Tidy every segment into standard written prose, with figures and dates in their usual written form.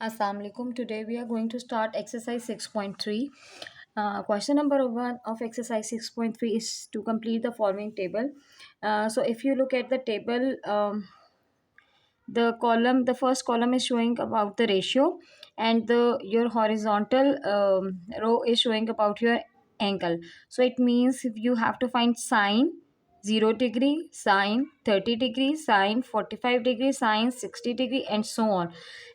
Assalamu alaikum. Today we are going to start exercise 6.3. Question number 1 of exercise 6.3 is to complete the following table. So if you look at the table, the first column is showing about the ratio, and the your horizontal row is showing about your angle. So it means if you have to find sine 0 degree, sine 30 degree, sine 45 degree, sine 60 degree, and so on.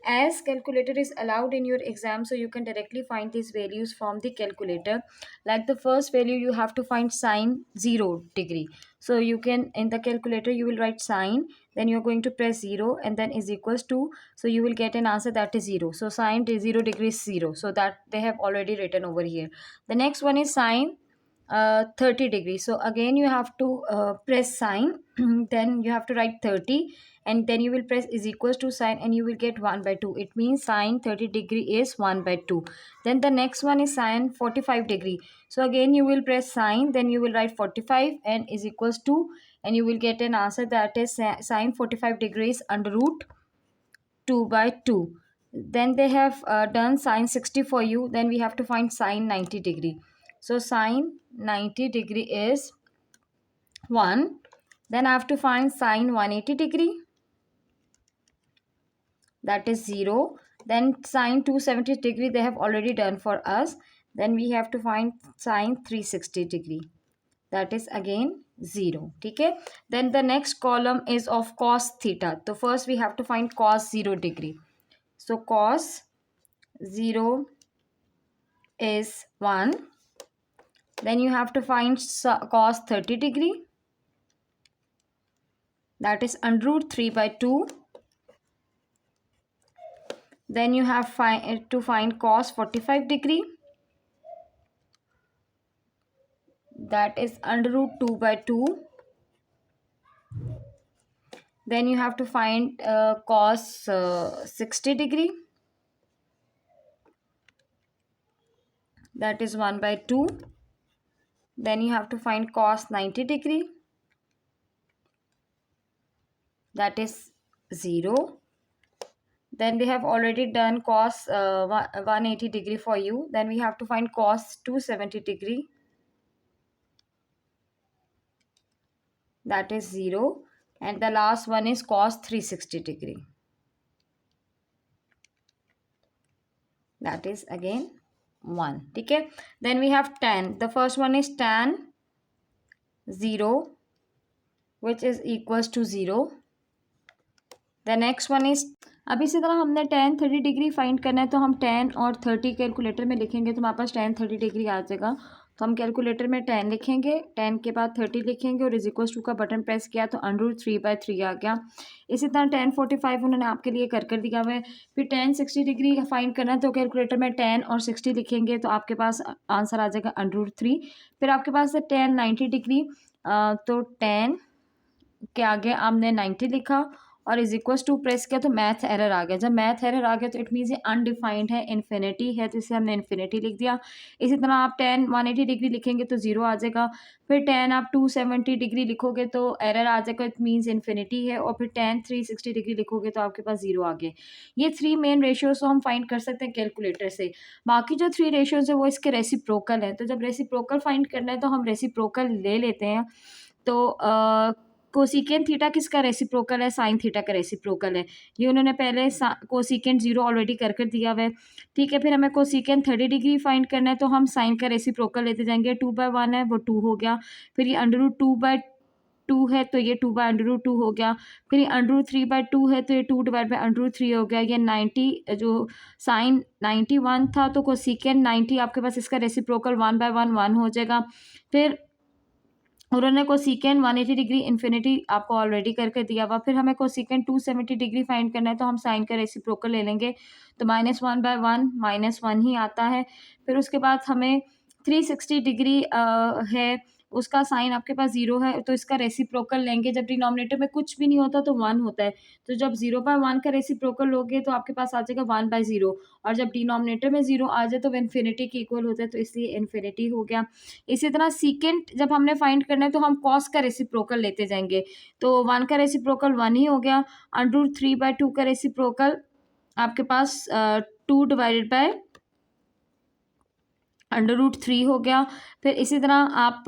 As calculator is allowed in your exam, so you can directly find these values from the calculator. Like the first value, you have to find sine 0 degree. So you can, in the calculator, you will write sine, then you're going to press 0 and then is equals to, so you will get an answer that is 0. So sine 0 degree is 0, so that they have already written over here. The next one is sine 30 degrees. So again you have to press sine then you have to write 30, and then you will press is equals to sine, and you will get 1 by 2. It means sine 30 degree is 1 by 2. Then the next one is sine 45 degree. So again you will press sine, then you will write 45 and is equals to, and you will get an answer that is sine 45 degrees under root 2 by 2. Then they have done sine 60 for you. Then we have to find sine 90 degree. So sine 90 degree is 1. Then I have to find sine 180 degree, that is 0. Then sine 270 degree they have already done for us. Then we have to find sine 360 degree, that is again 0. Okay. Then the next column is of cos theta. So first we have to find cos 0 degree. So cos 0 is 1. Then you have to find cos 30 degree, that is under root 3 by 2. Then you have to find cos 45 degree, that is under root 2 by 2. Then you have to find cos 60 degree, that is 1 by 2. Then you have to find cos 90 degree, that is 0. Then they have already done cos 180 degree for you. Then we have to find cos 270 degree, that is 0. And the last one is cos 360 degree, that is again 1. Okay. Then we have tan. The first one is tan 0, which is equals to 0. The next one is, अब इसी तरह हमने tan 30 degree find करना है, तो हम tan और 30 calculator में लिखेंगे तो हमारे पास tan 30 डिग्री आ जाएगा. तो हम कैलकुलेटर में tan लिखेंगे, tan के बाद 30 लिखेंगे और इज इक्वल्स टू का बटन प्रेस किया तो अंडर रूट 3 बाई 3 आ गया. इसी तरह tan 45 उन्होंने आपके लिए कर दिया हुआ है. फिर tan 60 डिग्री फाइंड करना है तो कैलकुलेटर में tan और 60 लिखेंगे तो आपके पास आंसर आ जाएगा अंडर रूट 3. फिर आपके पास है tan 90 डिग्री, तो tan के आगे आपने 90 लिखा और इज इक्वल्स टू प्रेस किया तो मैथ एरर आ गया. जब मैथ एरर आ गया तो इट मीन्स ये अनडिफाइंड है, इन्फिनिटी है, तो इसे हमने इन्फिनिटी लिख दिया. इसी तरह आप tan 180 डिग्री लिखेंगे तो 0 आ जाएगा. फिर tan आप 270 डिग्री लिखोगे तो एरर आ जाएगा, इट मीन्स इन्फिनिटी है. और फिर tan 360 डिग्री लिखोगे तो आपके पास 0 आ गए. ये 3 मेन रेशियोज हम फाइंड कर सकते हैं कैलकुलेटर से. बाकी जो 3 रेशियोज है वो इसके रेसिप्रोकल हैं. तो जब रेसिप्रोकल फाइंड करना है तो हम रेसिप्रोकल ले लेते हैं. तो कोसिकेंट थीटा किसका रेसिप्रोकल है? साइन थीटा का रेसिप्रोकल है. ये उन्होंने पहले कोसिकेंट 0 ऑलरेडी कर दिया हुआ है. ठीक है. फिर हमें कोसिकेंट 30 डिग्री फाइंड करना है तो हम साइन का रेसिप्रोकल लेते जाएंगे. 2 बाय 1 है वो 2 हो गया. फिर ये अंडर रूट 2 बाय 2 है तो ये 2 बाय अंडर रूट 2 हो गया. फिर ये अंडर रूट 3 बाय 2 है तो ये 2 डिवाइड बाय अंडर रूट 3 हो गया. ये 90 जो साइन 91 था तो कोसिकेंट 90 आपके पास इसका रेसिप्रोकल 1 बाय 1 1 हो जाएगा. फिर उन्होंने कोसिकेंट 180 डिग्री इन्फिनिटी आपको ऑलरेडी करके दिया हुआ. फिर हमें कोसिकेंट 270 डिग्री फाइंड करना है तो हम साइन का रेसिप्रोकल ले लेंगे तो -1 बाय 1 -1 ही आता है. फिर उसके बाद हमें 360 डिग्री है, उसका साइन आपके पास 0 है तो इसका रेसिप्रोकल लेंगे. जब डिनोमिनेटर में कुछ भी नहीं होता तो 1 होता है, तो जब 0 बाय 1 का रेसिप्रोकल लोगे तो आपके पास आ जाएगा 1 बाय 0. और जब डिनोमिनेटर में 0 आ जाए तो वो इन्फिनिटी के इक्वल होता है, तो इसलिए इन्फिनिटी हो गया. इसी तरह सीकेंट जब हमने फाइंड करना है तो हम कॉस का रेसिप्रोकल लेते जाएंगे. तो 1 का रेसिप्रोकल 1 ही हो गया. अंडर रूट 3 बाय 2 का रेसिप्रोकल आपके पास 2/√3 हो गया। फिर इसी तरह आप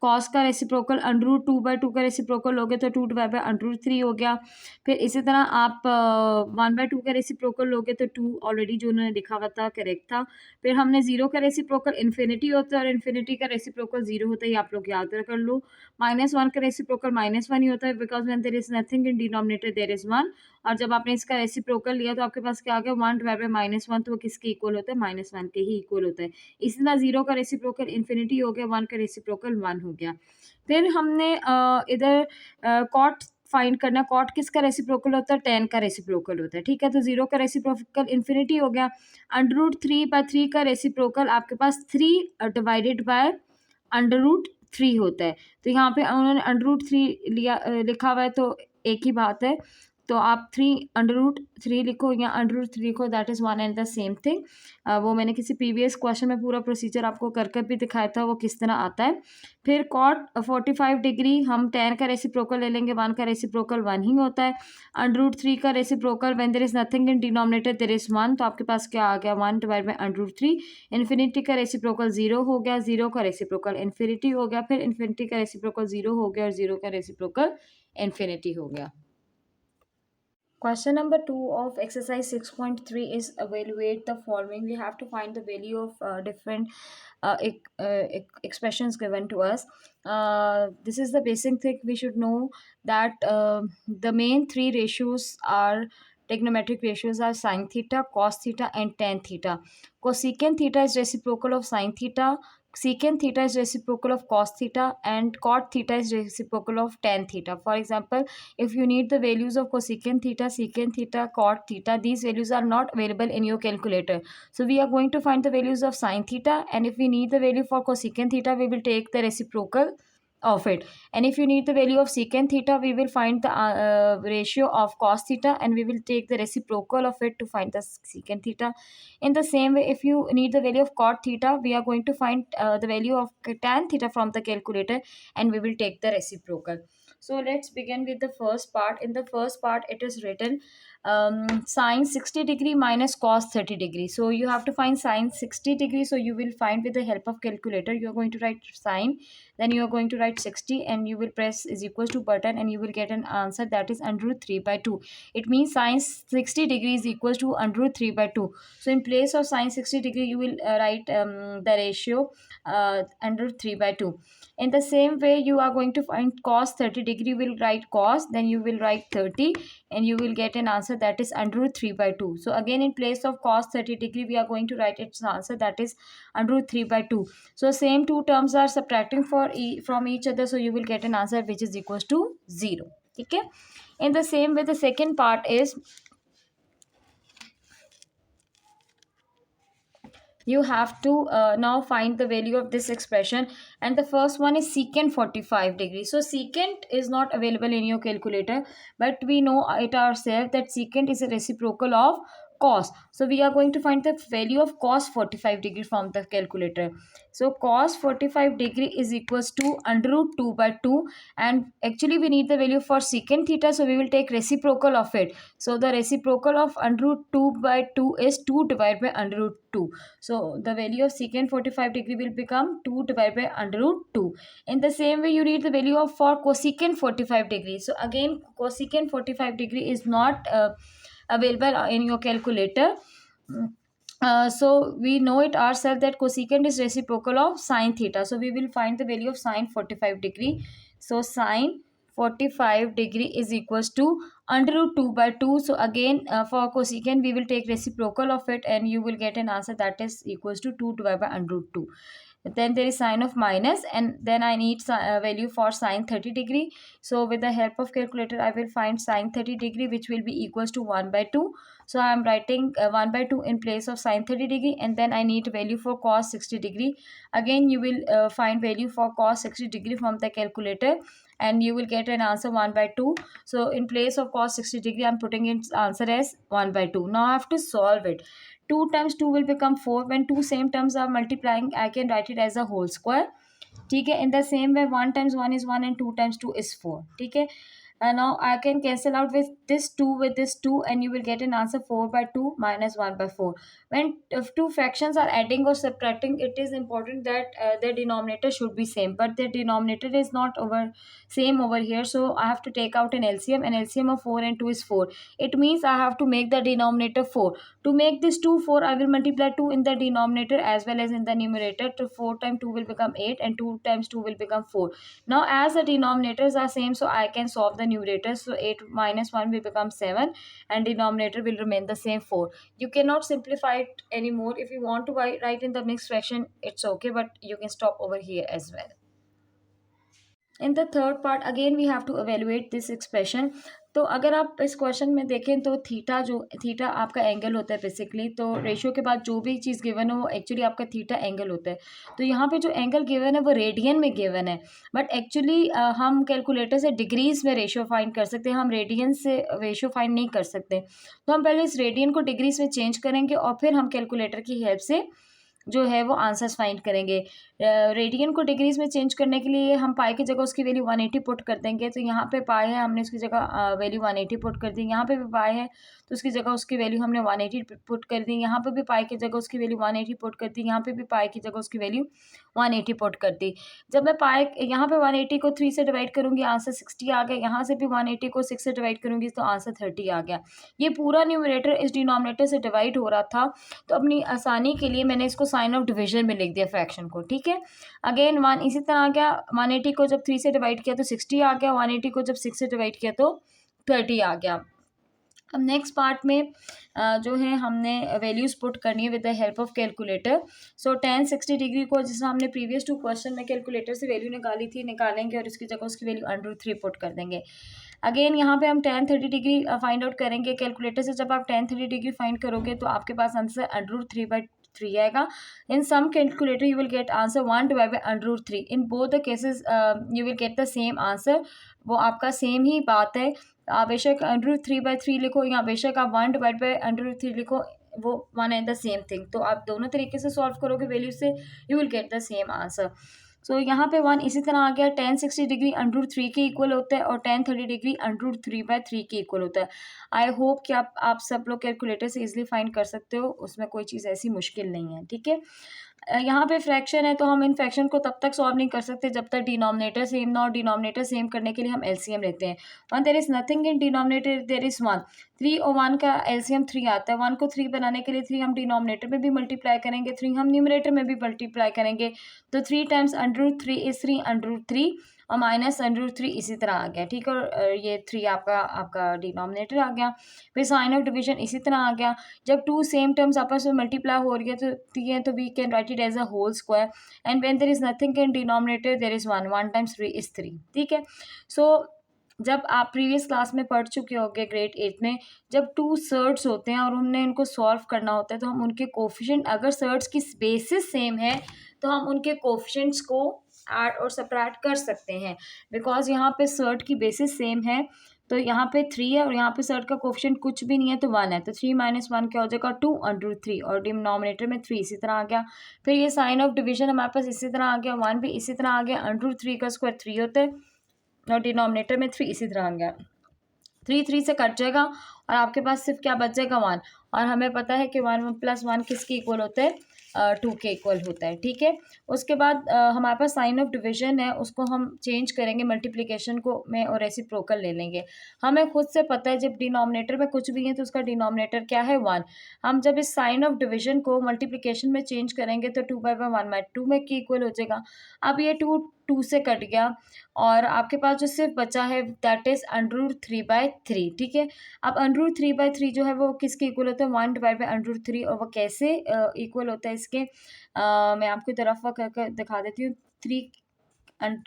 कॉस का रेसिप्रोकल √2/2 का रेसिप्रोकल लोगे तो 2/√3 हो गया। फिर इसी तरह आप 1/2 का रेसिप्रोकल लोगे तो 2 ऑलरेडी जो उन्होंने लिखा हुआ था करेक्ट था। फिर हमने 0 का रेसिप्रोकल इन्फिनिटी होता है और इन्फिनिटी का रेसिप्रोकल 0 होता है, ये आप लोग याद कर लो। -1 का रेसिप्रोकल -1 ही होता है, because when there is nothing in denominator there is 1। और जब आपने इसका रेसिप्रोकल लिया तो आपके पास क्या आ गया 1/-1, तो वो किसके इक्वल होता है, -1 के ही इक्वल होता है। इसी तरह 0 का रेसिप्रोकल इन्फिनिटी हो गया, 1 का रेसिप्रोकल 1 हो गया। फिर हमने इधर कॉट फाइंड करना। कॉट किसका रेसिप्रोकल होता है, 10 का रेसिप्रोकल होता है, ठीक है। तो 0 का रेसिप्रोकल इन्फिनिटी हो गया। √3/3 का रेसिप्रोकल आपके पास 3/√3 होता है। तो यहाँ पे उन्होंने √3 लिखा हुआ है, तो एक ही बात है। तो आप 3/√3 लिखो या √3 लिखो, that is one and the same thing. वो मैंने किसी प्रीवियस क्वेश्चन में पूरा प्रोसीजर आपको कर भी दिखाया था, वो किस तरह आता है। फिर कॉट 45 डिग्री, हम 10 का रेसिप्रोकल ले लेंगे, 1 का रेसिप्रोकल 1 ही होता है। √3 का reciprocal when there is nothing in denominator there is 1, तो आपके पास क्या आ गया 1/√3। इन्फिनिटी का रेसिप्रोकल 0 हो गया, 0 का रेसिप्रोकल इन्फिनिटी हो गया, फिर इन्फिनिटी का रेसिप्रोकल 0 हो गया और 0 का रेसिप्रोकल इन्फिनिटी हो गया। Question number 2 of exercise 6.3 is evaluate the following. We have to find the value of different expressions given to us. This is the basic thing we should know, that the main three ratios are trigonometric ratios are sine theta, cos theta, and tan theta. Cosecant theta is reciprocal of sine theta. Secant theta is reciprocal of cos theta, and cot theta is reciprocal of tan theta. For example, if you need the values of cosecant theta, secant theta, cot theta, these values are not available in your calculator. So we are going to find the values of sine theta, and if we need the value for cosecant theta, we will take the reciprocal of it. And if you need the value of secant theta, we will find the ratio of cos theta, and we will take the reciprocal of it to find the secant theta. In the same way, if you need the value of cot theta, we are going to find the value of tan theta from the calculator, and we will take the reciprocal. So let's begin with the first part. In the first part, it is written sine 60 degree minus cos 30 degree. So you have to find sine 60 degree. So you will find with the help of calculator, you are going to write sine, then you are going to write 60, and you will press is equals to button, and you will get an answer that is √3/2. It means sine 60 degree is equals to √3/2. So in place of sine 60 degree, you will write the ratio √3/2. In the same way, you are going to find cos 30 degree, will write cos, then you will write 30, and you will get an answer that is √3/2. So again, in place of cos 30 degree, we are going to write its answer that is √3/2. So same two terms are subtracting from each other, so you will get an answer which is equals to 0. Okay. In the same way, the second part is you have to now find the value of this expression, and the first one is secant 45 degrees. So secant is not available in your calculator, but we know it ourselves that secant is a reciprocal of cos. So we are going to find the value of cos 45 degree from the calculator. So cos 45 degree is equals to √2/2, and actually we need the value for secant theta, so we will take reciprocal of it. So the reciprocal of √2/2 is 2 divided by √2. So the value of secant 45 degree will become 2 divided by √2. In the same way, you need the value of for cosecant 45 degree. So again, cosecant 45 degree is not available in your calculator. So we know it ourselves that cosecant is reciprocal of sine theta. So we will find the value of sine 45 degree. So sine 45 degree is equals to √2/2. So again, for cosecant, we will take reciprocal of it, and you will get an answer that is equals to 2 divided by √2. Then there is sign of minus, and then I need value for sine 30 degree. So with the help of calculator, I will find sine 30 degree, which will be equals to 1/2. So I am writing 1/2 in place of sine 30 degree, and then I need value for cos 60 degree. Again, you will find value for cos 60 degree from the calculator, and you will get an answer 1/2. So in place of cos 60 degree, I am putting its answer as 1/2. Now I have to solve it. 2 times 2 will become 4. When two same terms are multiplying, I can write it as a whole square. ठीक है. In the same way, 1 times 1 is 1 and 2 times 2 is 4. ठीक है. And now I can cancel out with this 2 with this 2, and you will get an answer 4 by 2 minus 1 by 4. When if two fractions are adding or subtracting, it is important that their denominator should be same, but the denominator is not over same over here, so I have to take out an LCM, and LCM of 4 and 2 is 4. It means I have to make the denominator 4. To make this 2 4, I will multiply 2 in the denominator as well as in the numerator. To 4 times 2 will become 8, and 2 times 2 will become 4. Now as the denominators are same, so I can solve the numerator. So 8 minus 1 will become 7, and denominator will remain the same 4. You cannot simplify it anymore. If you want to write in the mixed fraction, it's okay, but you can stop over here as well. In the third part again we have to evaluate this expression. तो अगर आप इस question में देखें तो theta आपका angle होता है बेसिकली, तो रेशियो के बाद जो भी चीज़ गिवन है वो एक्चुअली आपका थीटा एंगल होता है. तो यहाँ पे जो एंगल गिवन है वो रेडियन में गिवन है, बट एक्चुअली हम कैलकुलेटर से डिग्रीज में रेशियो फाइंड कर सकते हैं, हम रेडियन से रेशियो फाइंड नहीं कर सकते. तो हम पहले इस रेडियन को डिग्रीज में चेंज करेंगे और फिर हम कैलकुलेटर की हेल्प से जो है वो आंसर्स फाइंड करेंगे. रेडियन को डिग्रीज में चेंज करने के लिए हम पाई की जगह उसकी वैल्यू 180 पुट कर देंगे. तो यहाँ पे पाई है, हमने उसकी जगह वैल्यू 180 पुट कर दी. यहाँ पे भी पाई है तो उसकी जगह उसकी वैल्यू हमने 180 पुट कर दी. यहाँ पे भी पाई की जगह उसकी वैल्यू 180 पुट कर दी. यहाँ पे भी पाई की जगह उसकी वैल्यू 180 पुट कर दी. जब मैं पाई यहाँ पे 180 को 3 से डिवाइड करूँगी, आंसर 60 आ गया. यहाँ से भी 180 को 6 से डिवाइड करूँगी तो आंसर 30 आ गया. ये पूरा न्यूमरेटर इस डिनोमिनेटर से डिवाइड हो रहा था, तो अपनी आसानी के लिए मैंने इसको साइन ऑफ डिवीजन में लिख दिया फ्रैक्शन को. ठीक है, अगेन 1 इसी तरह आ गया. 180 को जब 3 से डिवाइड किया तो 60 आ गया. 180 को जब 6 से डिवाइड किया तो 30 आ गया. अब नेक्स्ट पार्ट में जो है हमने वैल्यूज़ पुट करनी है with the help of calculator. So tan 60 degree को जैसे हमने प्रीवियस 2 क्वेश्चन में कैलकुलेटर से वैल्यू निकाली थी, निकालेंगे और इसकी जगह उसकी वैल्यू √3 पुट कर देंगे. अगेन यहाँ पे हम tan 30 डिग्री फाइंड आउट करेंगे. कैलकुलेटर से जब आप tan 30 डिग्री फाइंड करोगे तो आपके पास आंसर √3/3 आएगा. In some calculator you will get answer 1 divide by √3. In both the cases you will get the same answer. वो आपका सेम ही बात है. आप बेशक √3/3 लिखो या बेशक आप 1 डिवाइड बाई √3 लिखो, वो one and the same thing. तो आप दोनों तरीके से सॉल्व करोगे वैल्यू से, you will get the same answer. So यहाँ पे 1 इसी तरह आ गया. tan 60 डिग्री √3 के इक्वल होता है और tan 30 डिग्री √3/3 के इक्वल होता है. आई होप कि आप सब लोग कैलकुलेटर से इजीली फाइंड कर सकते हो, उसमें कोई चीज़ ऐसी मुश्किल नहीं है. ठीक है, यहाँ पे फ्रैक्शन है तो हम इन फ्रैक्शन को तब तक सॉल्व नहीं कर सकते जब तक डिनोमिनेटर सेम ना हो. डिनोमिनेटर सेम करने के लिए हम एलसीएम लेते हैं. 1 there is nothing in denominator, there is 1. 3 और 1 का एलसीएम 3 आता है. 1 को 3 बनाने के लिए 3 हम डिनोमिनेटर में भी मल्टीप्लाई करेंगे, 3 हम न्यूमरेटर में भी मल्टीप्लाई करेंगे. तो 3 टाइम्स √3 इज 3 √3 और माइनस √3 इसी तरह आ गया. ठीक है, और ये 3 आपका डिनोमिनेटर आ गया. फिर साइन ऑफ डिवीजन इसी तरह आ गया. जब 2 सेम टर्म्स आपस में मल्टीप्लाई हो रही है तो we can write it as a whole square. And when there is nothing in denominator there is 1. 1 times 3 is 3. ठीक है, सो जब आप प्रीवियस क्लास में पढ़ चुके होंगे ग्रेड 8 में, जब 2 सर्ड्स होते हैं और हमने इनको सॉल्व करना होता है तो हम उनके कोफिशिएंट, अगर सर्ड्स की बेसिस सेम है तो हम उनके कोफिशिएंट्स को ऐड और सब्ट्रैक्ट कर सकते हैं. बिकॉज यहाँ पे सर्ड की बेसिस सेम है, तो यहाँ पे 3 है और यहाँ पे सर्ड का कोफिशिएंट कुछ भी नहीं है तो 1 है. तो 3 माइनस 1 क्या हो जाएगा 2 √3 और डिनोमिनेटर में 3 इसी तरह आ गया. फिर ये साइन ऑफ डिवीजन हमारे पास इसी तरह आ गया. 1 भी इसी तरह आ गया. √3 का स्क्वायर 3 होता है और डिनोमिनेटर में 3 इसी तरह आ गया. 3 3 से कट जाएगा और आपके पास सिर्फ क्या बच जाएगा 1. और हमें पता है कि 1 + 1 किसके इक्वल होता है, 2 के इक्वल होता है. ठीक है, उसके बाद हमारे पास साइन ऑफ डिवीजन है, उसको हम चेंज करेंगे मल्टीप्लिकेशन को में और रेसिप्रोकल ले लेंगे. हमें खुद से पता है जब डिनोमिनेटर में कुछ भी है तो उसका डिनोमिनेटर क्या है 1. हम जब इस साइन ऑफ डिवीजन को मल्टीप्लिकेशन में चेंज करेंगे तो 2/1/2 में के इक्वल हो जाएगा. अब ये 2 से कट गया और आपके पास जो सिर्फ बचा है दैट इज √3/3. ठीक है, अब √3/3 जो है वो किसके इक्वल होता है 1 डिवाइड बाई √3. और वो कैसे इक्वल होता है इसके मैं आपको तरफ कर दिखा देती हूँ. 3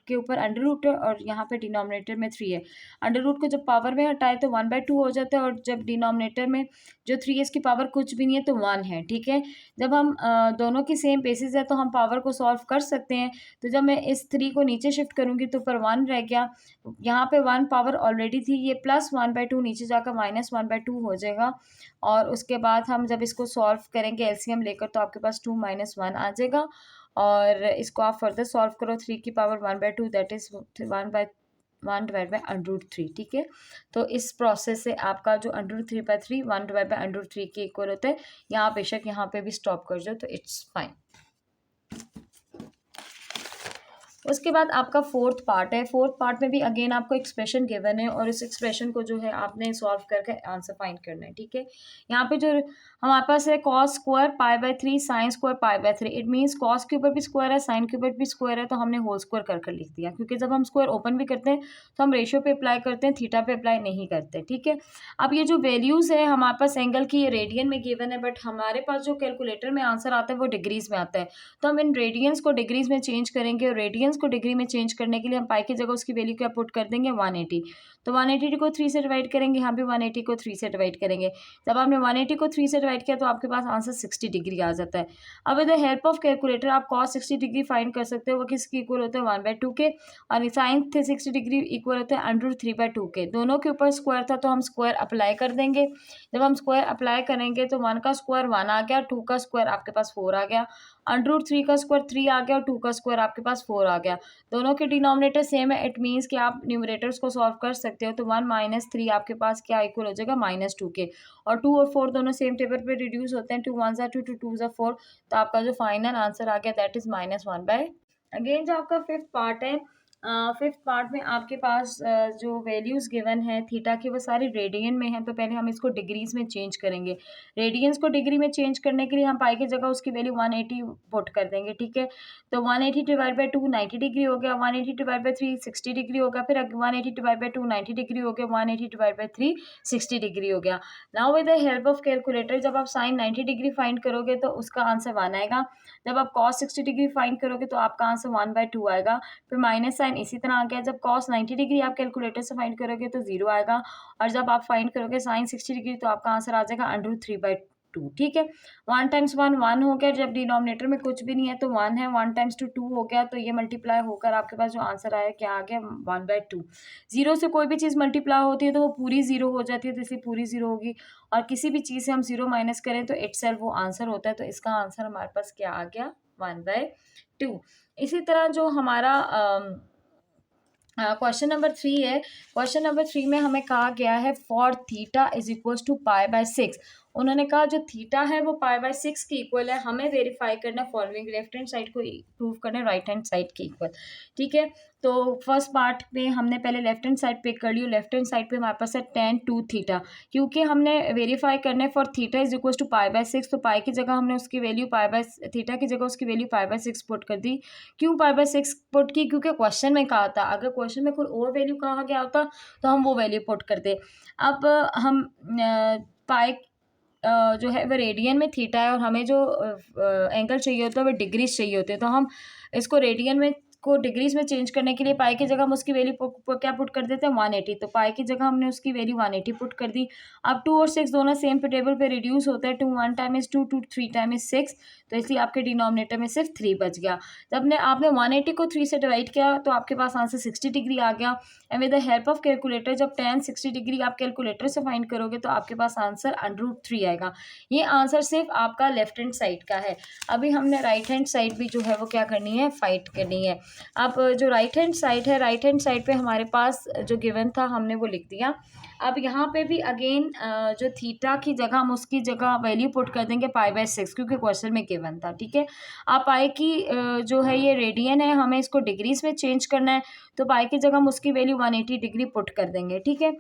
के ऊपर √ और यहाँ पे डिनोमिनेटर में 3 है. √ को जब पावर में हटाए तो 1/2 हो जाता है और जब डिनोमिनेटर में जो 3 है इसकी पावर कुछ भी नहीं है तो 1 है. ठीक है, जब हम दोनों की सेम बेसिस है तो हम पावर को सॉल्व कर सकते हैं. तो जब मैं इस 3 को नीचे शिफ्ट करूँगी तो ऊपर 1 रह गया. यहाँ पे 1 पावर ऑलरेडी थी, ये +1/2 नीचे जाकर -1/2 हो जाएगा. और उसके बाद हम जब इसको सॉल्व करेंगे एलसीएम लेकर तो आपके पास 2 - 1 आ जाएगा. और इसको आप फर्दर सॉल्व करो 3 की पावर 1/2 दैट इज़ 1/2 1/√3, ठीक है। तो इस प्रोसेस से आपका जो √3/3 1/√3 के इक्वल होता है। यहाँ बेशक यहाँ पे भी स्टॉप कर जाओ तो इट्स फाइन। उसके बाद आपका फोर्थ पार्ट है। फोर्थ पार्ट में भी अगेन आपको एक्सप्रेशन गिवन है और इस एक्सप्रेशन को जो है आपने सॉल्व करके आंसर फाइंड करना है, ठीक है। यहाँ पे जो हमारे पास है cos square π/3 sin square π/3। It means cos के ऊपर भी स्क्वायर है, sin के ऊपर भी स्क्वायर है, तो हमने होल स्क्वायर कर लिख दिया, क्योंकि जब हम स्क्वायर ओपन भी करते हैं तो हम रेशियो पे अप्लाई करते हैं, थीटा पे अप्लाई नहीं करते, ठीक है। अब ये जो वैल्यूज़ है हमारे पास एंगल की, ये रेडियन में गिवन है, बट हमारे पास जो कैलकुलेटर में आंसर आता है वो डिग्रीज में आता है। तो हम इन रेडियंस को डिग्रीज में चेंज करेंगे और रेडियंस को डिग्री में चेंज करने के लिए हम पाई की जगह उसकी वैल्यू क्या पुट कर देंगे 180। तो 180 को 3 से डिवाइड करेंगे, यहाँ भी 180 को 3 से डिवाइड करेंगे। जब आपने 180 को 3 से डिवाइड किया तो आपके पास आंसर 60 डिग्री आ जाता है। अब with the help of calculator आप cos 60 डिग्री फाइंड कर सकते हो। वो किसके इक्वल होता है 1/2 के, और साइन 60 डिग्री इक्वल होता है √3/2 के। दोनों के ऊपर स्क्वायर था तो हम स्क्वायर अप्लाई कर देंगे। जब हम स्क्वायर अप्लाई करेंगे तो 1 का स्क्वायर 1 आ गया, 2 का स्क्वायर आपके पास 4 आ गया, √3 का स्क्वायर 3 आ गया और 2 का स्क्वायर आपके पास 4 आ गया। दोनों के डिनोमिनेटर सेम है, इट मीन्स कि आप न्यूमरेटर्स को सॉल्व कर सकते हो। तो 1 - 3 आपके पास क्या इक्वल हो जाएगा -2 के, और 2 और 4 दोनों सेम टेबल पे रिड्यूस होते हैं, 2 1 2 2 2 4। तो आपका जो फाइनल आंसर आ गया दैट इज -1/। अगेन जो आपका फिफ्थ पार्ट है, फिफ्थ पार्ट में आपके पास जो वैल्यूज़ गिवन है थीटा की वो सारी रेडियन में है। तो पहले हम इसको डिग्रीज में चेंज करेंगे। रेडियंस को डिग्री में चेंज करने के लिए हम पाई की जगह उसकी वैल्यू 180 पुट कर देंगे, ठीक है। तो 180 डिवाइड बाई 2 90 डिग्री हो गया, 180 डिवाइड बाई 3 60 डिग्री हो गया, फिर 180 डिवाइड बाई 2 90 डिग्री हो गया, 180 डिवाइड बाई 3 60 डिग्री हो गया। Now with the help of calculator जब आप साइन 90 डिग्री फाइंड करोगे तो उसका आंसर 1 आएगा। जब आप cos 60 डिग्री फाइंड करोगे तो आपका आंसर 1/2 आएगा। फिर माइनस साइन इसी तरह आ गया। जब cos 90 डिग्री आप कैलकुलेटर से फाइंड करोगे तो 0 आएगा, और जब आप फाइंड करोगे साइन 60 डिग्री तो आपका आंसर आ जाएगा √3/2, ठीक है। 1 × 1 1 हो गया। जब डिनोमिनेटर में कुछ भी नहीं है तो 1 है, 1 × 2 हो गया, तो ये मल्टीप्लाई होकर आपके पास जो आंसर आया क्या आ गया 1/2। 0 से कोई भी चीज़ मल्टीप्लाई होती है तो वो पूरी 0 हो जाती है, तो इसलिए पूरी 0 होगी, और किसी भी चीज़ से हम 0 माइनस करें तो इटसेल्फ वो आंसर होता है। तो इसका आंसर हमारे पास क्या आ गया 1/2। इसी तरह जो हमारा क्वेश्चन नंबर 3 है। क्वेश्चन नंबर 3 में हमें कहा गया है for theta is equal to π/6। उन्होंने कहा जो थीटा है वो π/6 के इक्वल है। हमें वेरीफाई करना है फॉलोइंग, लेफ्ट हैंड साइड को प्रूव करना है राइट हैंड साइड के इक्वल, ठीक है। तो फर्स्ट पार्ट में हमने पहले लेफ्ट हैंड साइड पे कर ली, लेफ्ट हैंड साइड पे हमारे पास है tan 2 थीटा, क्योंकि हमने वेरीफाई करना है for theta is equal to π/6। तो पाई की जगह हमने उसकी वैल्यू थीटा की जगह उसकी वैल्यू π/6 पुट कर दी। क्यों π/6 पुट की? क्योंकि क्वेश्चन में कहा था, अगर क्वेश्चन में कोई और वैल्यू कहा गया होता तो हम वो वैल्यू पुट करते। अब हम पाई जो है वो रेडियन में थीटा है और हमें जो एंगल चाहिए होता है वो डिग्रीज चाहिए होते हैं, तो हम इसको रेडियन में को डिग्रीज में चेंज करने के लिए पाई की जगह हम उसकी वैल्यू क्या पुट कर देते हैं 180। तो पाई की जगह हमने उसकी वैल्यू 180 पुट कर दी। अब 2 और 6 दोनों सेम पे टेबल पे रिड्यूस होता है, 2 1 टाइम इज 2, 2 3 टाइम इज 6, तो इसलिए आपके डिनोमिनेटर में सिर्फ 3 बच गया। जब आपने 180 को 3 से डिवाइड किया तो आपके पास आंसर 60 डिग्री आ गया। And with the help of calculator जब tan 60 डिग्री आप कैलकुलेटर से फाइंड करोगे तो आपके पास आंसर √3 आएगा। ये आंसर सिर्फ आपका लेफ्ट हैंड साइड का है। अभी हमने राइट हैंड साइड भी जो है वो क्या करनी है, फाइट करनी है। अब जो राइट हैंड साइड है, राइट हैंड साइड पे हमारे पास जो गिवन था हमने वो लिख दिया। अब यहाँ पे भी अगेन जो थीटा की जगह हम उसकी जगह वैल्यू पुट कर देंगे π/6, क्योंकि क्वेश्चन में गिवन था, ठीक है। आप पाई की जो है ये रेडियन है, हमें इसको डिग्रीज में चेंज करना है, तो पाई की जगह हम उसकी वैल्यू 180 डिग्री पुट कर देंगे, ठीक है।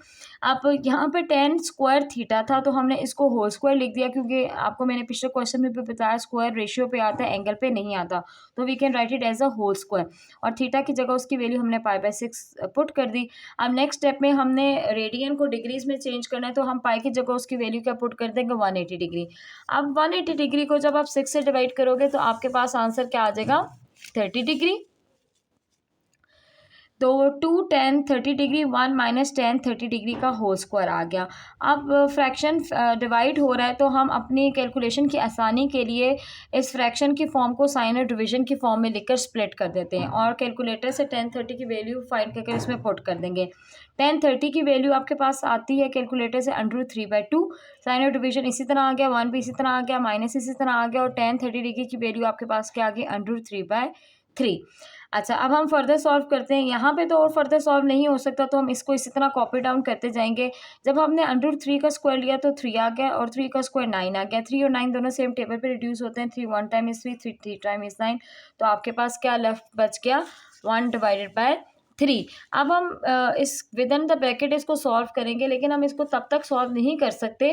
अब यहाँ पे tan स्क्वायर थीटा था तो हमने इसको होल स्क्वायर लिख दिया, क्योंकि आपको मैंने पिछले क्वेश्चन में भी बताया स्क्वायर रेशियो पे आता है, एंगल पे नहीं आता, तो we can write it as a whole square, और थीटा की जगह उसकी वैल्यू हमने π/6 पुट कर दी। अब नेक्स्ट स्टेप में हमने रेडियन को डिग्रीज में चेंज करना है, तो हम पाई की जगह उसकी वैल्यू क्या पुट कर देंगे 180 डिग्री। अब 180 डिग्री को जब आप 6 से डिवाइड करोगे तो आपके पास आंसर क्या आ जाएगा 30 डिग्री। तो 2 tan 30 डिग्री 1 - tan 30 डिग्री का होल स्क्वायर आ गया। अब फ्रैक्शन डिवाइड हो रहा है तो हम अपनी कैलकुलेशन की आसानी के लिए इस फ्रैक्शन की फॉर्म को साइन और डिवीजन की फॉर्म में लिखकर स्प्लिट कर देते हैं, और कैलकुलेटर से tan 30 की वैल्यू फाइंड करके इसमें पुट कर देंगे। tan 30 की वैल्यू आपके पास आती है कैलकुलेटर से √3/2। साइन और डिवीजन इसी तरह आ गया, 1 भी इसी तरह आ गया, माइनस इसी तरह आ गया, और tan 30 डिग्री की वैल्यू आपके पास क्या आ गई √3/2। 3। अच्छा, अब हम फर्दर सॉल्व करते हैं। यहाँ पे तो और फर्दर सॉल्व नहीं हो सकता, तो हम इसको इसी तरह कॉपी डाउन करते जाएंगे। जब हमने √3 का स्क्वायर लिया तो 3 आ गया और 3 का स्क्वायर 9 आ गया। 3 और 9 दोनों सेम टेबल पे रिड्यूस होते हैं। 3 1 टाइम इज 3, 3 टाइम इज 9। तो आपके पास क्या लेफ्ट बच गया, 1/3। अब हम इस विद इन द ब्रैकेट इसको सॉल्व करेंगे, लेकिन हम इसको तब तक सॉल्व नहीं कर सकते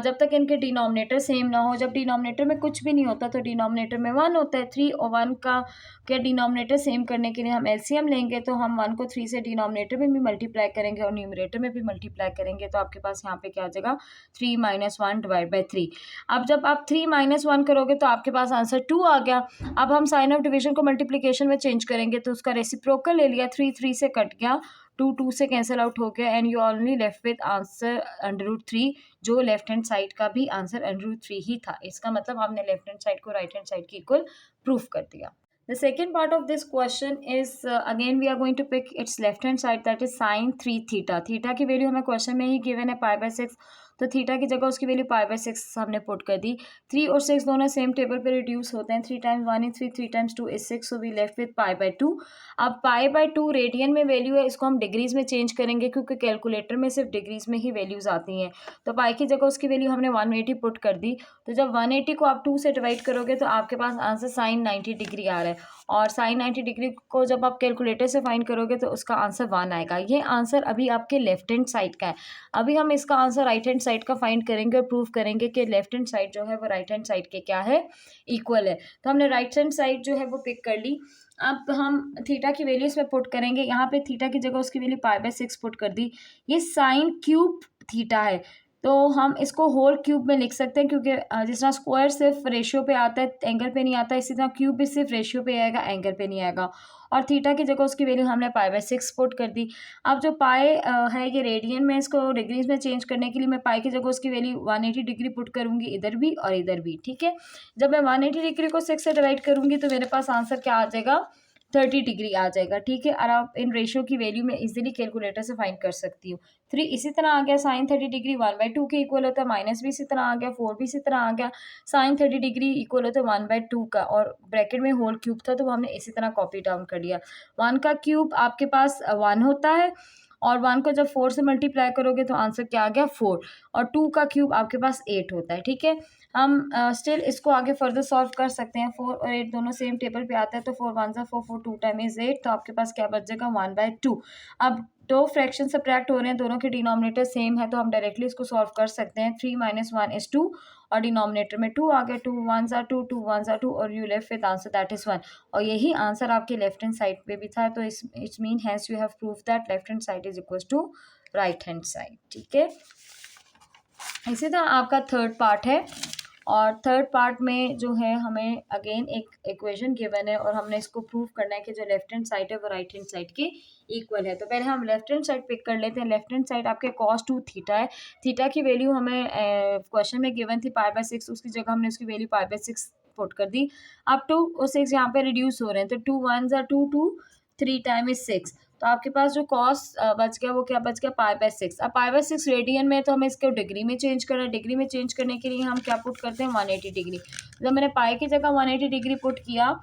जब तक इनके डिनोमिनेटर सेम ना हो। जब डिनोमिनेटर में कुछ भी नहीं होता तो डिनोमिनेटर में 1 होता है। 3 और 1 का क्या डिनोमिनेटर सेम करने के लिए हम एलसीएम लेंगे, तो हम 1 को 3 से डिनोमिनेटर में भी मल्टीप्लाई करेंगे और न्यूमरेटर में भी मल्टीप्लाई करेंगे। तो आपके पास यहाँ पे क्या आ जाएगा, 3 - 1/3। अब जब आप 3 - 1 करोगे तो आपके पास आंसर 2 आ गया। अब हम साइन ऑफ डिवीजन को मल्टीप्लिकेशन में चेंज करेंगे, तो उसका रेसिप्रोकल ले लिया। 3 3 से कट गया, 2 2 से कैंसिल आउट हो गया, and you only left with answer √3, जो लेफ्ट हैंड साइड का भी आंसर √3 ही था। इसका मतलब हमने लेफ्ट हैंड साइड को राइट हैंड साइड के इक्वल प्रूफ कर दिया। The second part of this question is again we are going to pick its left hand side, that is sin 3 theta। Theta की value हमें question में ही given है π/6, तो theta की जगह उसकी वैल्यू π/6 हमने पुट कर दी। 3 और 6 दोनों सेम टेबल पे रिड्यूस होते हैं। 3 times 1 is 3, 3 times 2 is 6, so we left with π/2। अब π/2 रेडियन में वैल्यू है, इसको हम डिग्रीज में चेंज करेंगे क्योंकि कैलकुलेटर में सिर्फ डिग्रीज में ही वैल्यूज आती हैं। तो पाई की जगह उसकी वैल्यू हमने 180 पुट कर दी। तो जब 180 को आप 2 से डिवाइड करोगे तो आपके पास आंसर साइन 90 डिग्री आ रहा है, और साइन 90 डिग्री को जब आप कैलकुलेटर से फाइंड करोगे तो उसका आंसर 1 आएगा। ये आंसर अभी आपके लेफ्ट हैंड साइड का है। अभी हम इसका आंसर राइट हैंड साइड का फाइंड करेंगे और प्रूव करेंगे कि लेफ्ट हैंड साइड जो है वो राइट हैंड साइड के क्या है, इक्वल है। तो हमने राइट हैंड साइड जो है वो पिक कर ली। अब हम थीटा की वैल्यू इसमें पुट करेंगे। यहाँ पे थीटा की जगह उसकी वैल्यू π/6 पुट कर दी। ये साइन क्यूब थीटा है, तो हम इसको होल क्यूब में लिख सकते हैं, क्योंकि जिस तरह स्क्वायर सिर्फ रेशियो पे आता है, एंगल पे नहीं आता, इसी तरह क्यूब भी सिर्फ रेशियो पे आएगा, एंगल पे नहीं आएगा। और थीटा की जगह उसकी वैल्यू हमने π/6 पुट कर दी। अब जो पाई है ये रेडियन में, इसको डिग्रीज में चेंज करने के लिए मैं पाई की जगह उसकी वैल्यू 180 डिग्री पुट करूंगी, इधर भी और इधर भी। ठीक है, जब मैं 180 डिग्री को 6 से डिवाइड करूंगी तो मेरे पास आंसर क्या आ जाएगा, 30 डिग्री आ जाएगा। ठीक है, और आप इन रेशियो की वैल्यू में इजीली कैलकुलेटर से फाइंड कर सकती हूँ। 3 इसी तरह आ गया, साइन 30 डिग्री 1/2 के इक्वल होता है, माइनस भी इसी तरह आ गया, 4 भी इसी तरह आ गया। साइन 30 डिग्री इक्वल होता है 1/2 का, और ब्रैकेट में होल क्यूब था तो हमने इसी तरह कॉपी डाउन कर लिया। 1 का क्यूब आपके पास 1 होता है, और 1 को जब 4 से मल्टीप्लाई करोगे तो आंसर क्या आ गया, 4। और 2 का क्यूब आपके पास 8 होता है। ठीक है, हम स्टिल इसको आगे फर्दर सॉल्व कर सकते हैं। 4 और 8 दोनों सेम टेबल पे आता है, तो 4 1 4 4 2 टाइम इज 8, तो आपके पास क्या बच जाएगा, 1/2। अब दो फ्रैक्शन सब्ट्रैक्ट हो रहे हैं, दोनों के डिनोमिनेटर सेम है, तो हम डायरेक्टली इसको सॉल्व कर सकते हैं। 3 - 1 इज 2, और डिनोमिनेटर में 2 आ गया। 2 1 2, 2 1 2, और you left with answer that is 1। और यही आंसर आपके लेफ्ट हैंड साइड पे भी था, तो it's mean hence you have prove that left hand side is equal to right hand side. ठीक है, इसी तरह आपका थर्ड पार्ट है, और थर्ड पार्ट में जो है हमें अगेन एक इक्वेशन गिवन है, और हमने इसको प्रूव करना है कि जो लेफ्ट हैंड साइड है वो राइट हैंड साइड के इक्वल है। तो पहले हम लेफ्ट हैंड साइड पिक कर लेते हैं। लेफ्ट हैंड साइड आपके cos 2 थीटा है। थीटा की वैल्यू हमें क्वेश्चन में गिवन थी π/6, उसकी जगह हमने उसकी वैल्यू π/6 पुट कर दी। अब 2 और 6 यहाँ पे रिड्यूस हो रहे हैं, तो 2 1 2 2, 3 टाइम इज 6, तो आपके पास जो कॉस बच गया वो क्या बच गया, π/6। अब π/6 रेडियन में, तो हमें इसको डिग्री में चेंज करना है। डिग्री में चेंज करने के लिए हम क्या पुट करते हैं, 180 डिग्री। जब मैंने पाई की जगह 180 डिग्री पुट किया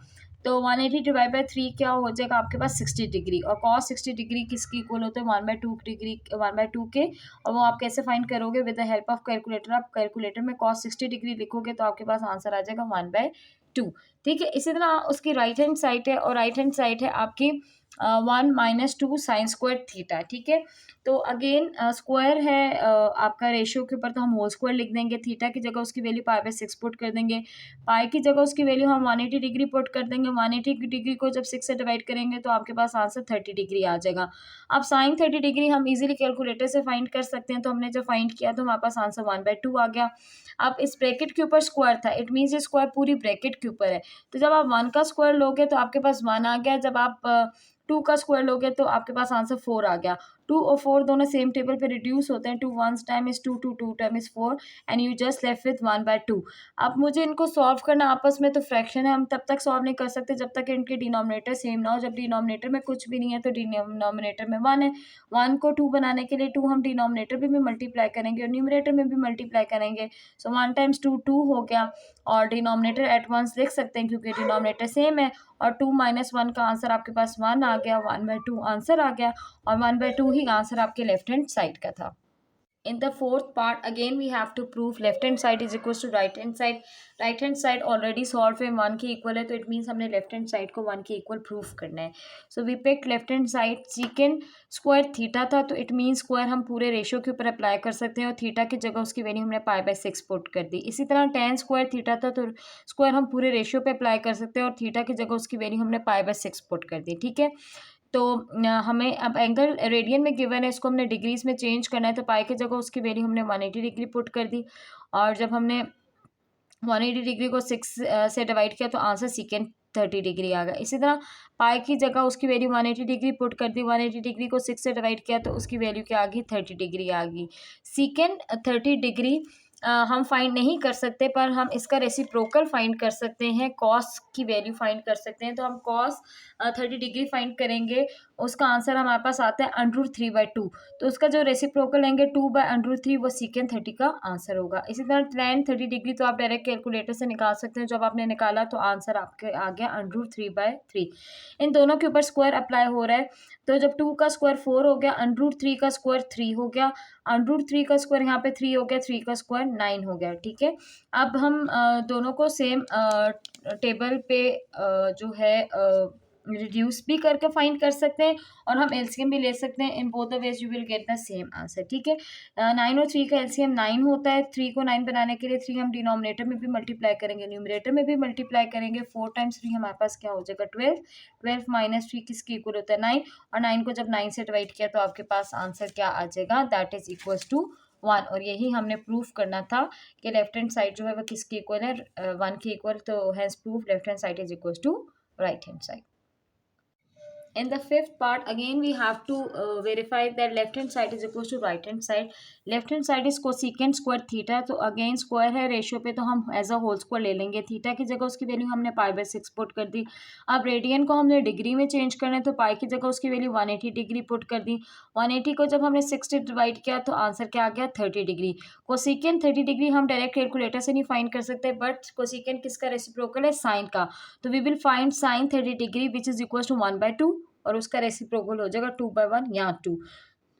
तो 180 डिवाइड बाई 3 क्या हो जाएगा आपके पास, 60 डिग्री। और कॉस 60 डिग्री किसकी इक्वल होता है, 1/2 डिग्री, 1/2 के। और वो आप कैसे फाइंड करोगे, with the help of calculator. आप कैलकुलेटर में कॉस 60 डिग्री लिखोगे तो आपके पास आंसर आ जाएगा 1/2। ठीक है, इसी तरह उसकी राइट हैंड साइड है, और राइट हैंड साइड है आपकी 1 - 2 साइन स्क्वायर थीटा। ठीक है, तो अगेन स्क्वायर है आपका रेशियो के ऊपर, तो हम होल स्क्वायर लिख देंगे। थीटा की जगह उसकी वैल्यू π/6 पुट कर देंगे। पाई की जगह उसकी वैल्यू हम 180 डिग्री पुट कर देंगे। 180 डिग्री को जब 6 से डिवाइड करेंगे तो आपके पास आंसर 30 डिग्री आ जाएगा। अब साइन 30 डिग्री हम इजीली कैलकुलेटर से फाइंड कर सकते हैं, तो हमने जब फाइंड किया तो हमारे पास आंसर 1/2 आ गया। अब इस ब्रैकेट के ऊपर स्क्वायर था, इट मीन्स ये स्क्वायर पूरी ब्रैकेट के ऊपर है, तो जब आप 1 का स्क्वायर लोगे तो आपके पास 1 आ गया। जब आप 2 का स्क्वायर लोगे तो आपके पास आंसर 4 आ गया। 2 और 4 दोनों सेम टेबल पे रिड्यूस होते हैं. 2 1 time is 2, 2 2 time is 4 and you just left with 1/2. अब मुझे इनको सॉल्व करना आपस में, तो फ्रैक्शन है, हम तब तक सॉल्व नहीं कर सकते जब तक इनके डिनोमिनेटर सेम ना हो. जब डिनोमिनेटर में कुछ भी नहीं है तो डिनोमिनेटर में 1 है. 1 को 2 बनाने के लिए 2 हम डिनोमिनेटर में भी मल्टीप्लाई करेंगे और न्यूमरेटर में भी मल्टीप्लाई करेंगे. सो 1 टाइम्स 2 2 हो गया और डिनोमिनेटर एट वंस लिख सकते हैं क्योंकि डिनोमिनेटर सेम है. और 2 - 1 का आंसर आपके पास 1 आ गया. 1/2 आंसर आ गया और 1/2 ही आंसर आपके लेफ्ट हैंड साइड का था. In the fourth part again we have to prove left hand side is equals to right hand side. Right hand side already solved है 1 के इक्वल है, तो इट मीन्स हमने लेफ्ट हैंड साइड को 1 के equal proof करना है. So we pick left hand side. Secant square theta था तो इट मीन्स स्क्वायर हम पूरे रेशियो के ऊपर अप्लाई कर सकते हैं और थीटा की जगह उसकी वैल्यू हमने π/6 पुट कर दी. इसी तरह tan स्क्वायर थीटा था तो स्क्वायर हम पूरे रेशियो पे अप्लाई कर सकते हैं और थीटा की जगह उसकी वैल्यू हमने π/6 पुट कर दी. ठीक है, तो हमें अब एंगल रेडियन में गिवन है, इसको हमने डिग्रीज में चेंज करना है, तो पाई की जगह उसकी वैल्यू हमने 180 डिग्री पुट कर दी. और जब हमने 180 डिग्री को 6 से डिवाइड किया तो आंसर सीकेंड 30 डिग्री आ गया. इसी तरह पाई की जगह उसकी वैल्यू 180 डिग्री पुट कर दी. 180 डिग्री को 6 से डिवाइड किया तो उसकी वैल्यू क्या आ गई, 30 डिग्री आ गई. सीकेंड 30 डिग्री हम फाइंड नहीं कर सकते पर हम इसका रेसिप्रोकल फाइंड कर सकते हैं. कॉस की वैल्यू फाइंड कर सकते हैं, तो हम कॉस 30 डिग्री फाइंड करेंगे. उसका आंसर हमारे पास आता है √3/2. तो उसका जो रेसिप्रोकल लेंगे 2/√3 वो सीकेंड 30 का आंसर होगा. इसी तरह tan 30 डिग्री तो आप डायरेक्ट कैलकुलेटर से निकाल सकते हैं. जब आपने निकाला तो आंसर आपके आ गया √3/3. इन दोनों के ऊपर स्क्वायर अप्लाई हो रहा है, तो जब 2 का स्क्वायर 4 हो गया, √3 का स्क्वायर 3 हो गया, √3 का स्क्वायर यहाँ पे 3 हो गया, 3 का स्क्वायर 9 हो गया. ठीक है, अब हम दोनों को सेम टेबल पे जो है रिड्यूस भी करके फाइंड कर सकते हैं और हम एलसीएम भी ले सकते हैं. इन both the ways you will get the same answer. ठीक है, 9 और 3 का एलसीएम 9 होता है. 3 को 9 बनाने के लिए 3 हम डिनोमिनेटर में भी मल्टीप्लाई करेंगे, न्यूमरेटर में भी मल्टीप्लाई करेंगे. 4 टाइम्स 3 हमारे पास क्या हो जाएगा, 12. 12 - 3 किसके इक्वल होता है, 9. और 9 को जब 9 से डिवाइड किया तो आपके पास आंसर क्या आ जाएगा, दैट इज इक्वल्स टू 1. और यही हमने प्रूफ करना था कि लेफ्ट हैंड साइड जो है वो किसके इक्वल है, 1 के इक्वल. तो hence proof left hand side is equals to right hand side. In the fifth part again we have to verify that left hand side is equals to right hand side. Left hand side is cosecant square theta. तो again square है ratio पे तो हम as a whole square ले लेंगे. Theta की जगह उसकी वैल्यू हमने π/6 पुट कर दी. अब रेडियन को हमने डिग्री में चेंज करना है तो पाई की जगह उसकी वैल्यू 180 डिग्री पुट कर दी. 180 को जब हमने 6 से डिवाइड किया तो आंसर क्या आ गया, 30 डिग्री. कोसिकेंट 30 डिग्री हम डायरेक्ट कैलकुलेटर से नहीं फाइंड कर सकते, बट कोसिकेंट किसका रेसिप्रोकल है, साइन का. तो we will find sine 30 degree which is equal to 1/2 और उसका रेसिप्रोकल हो जाएगा 2/1 यहाँ 2.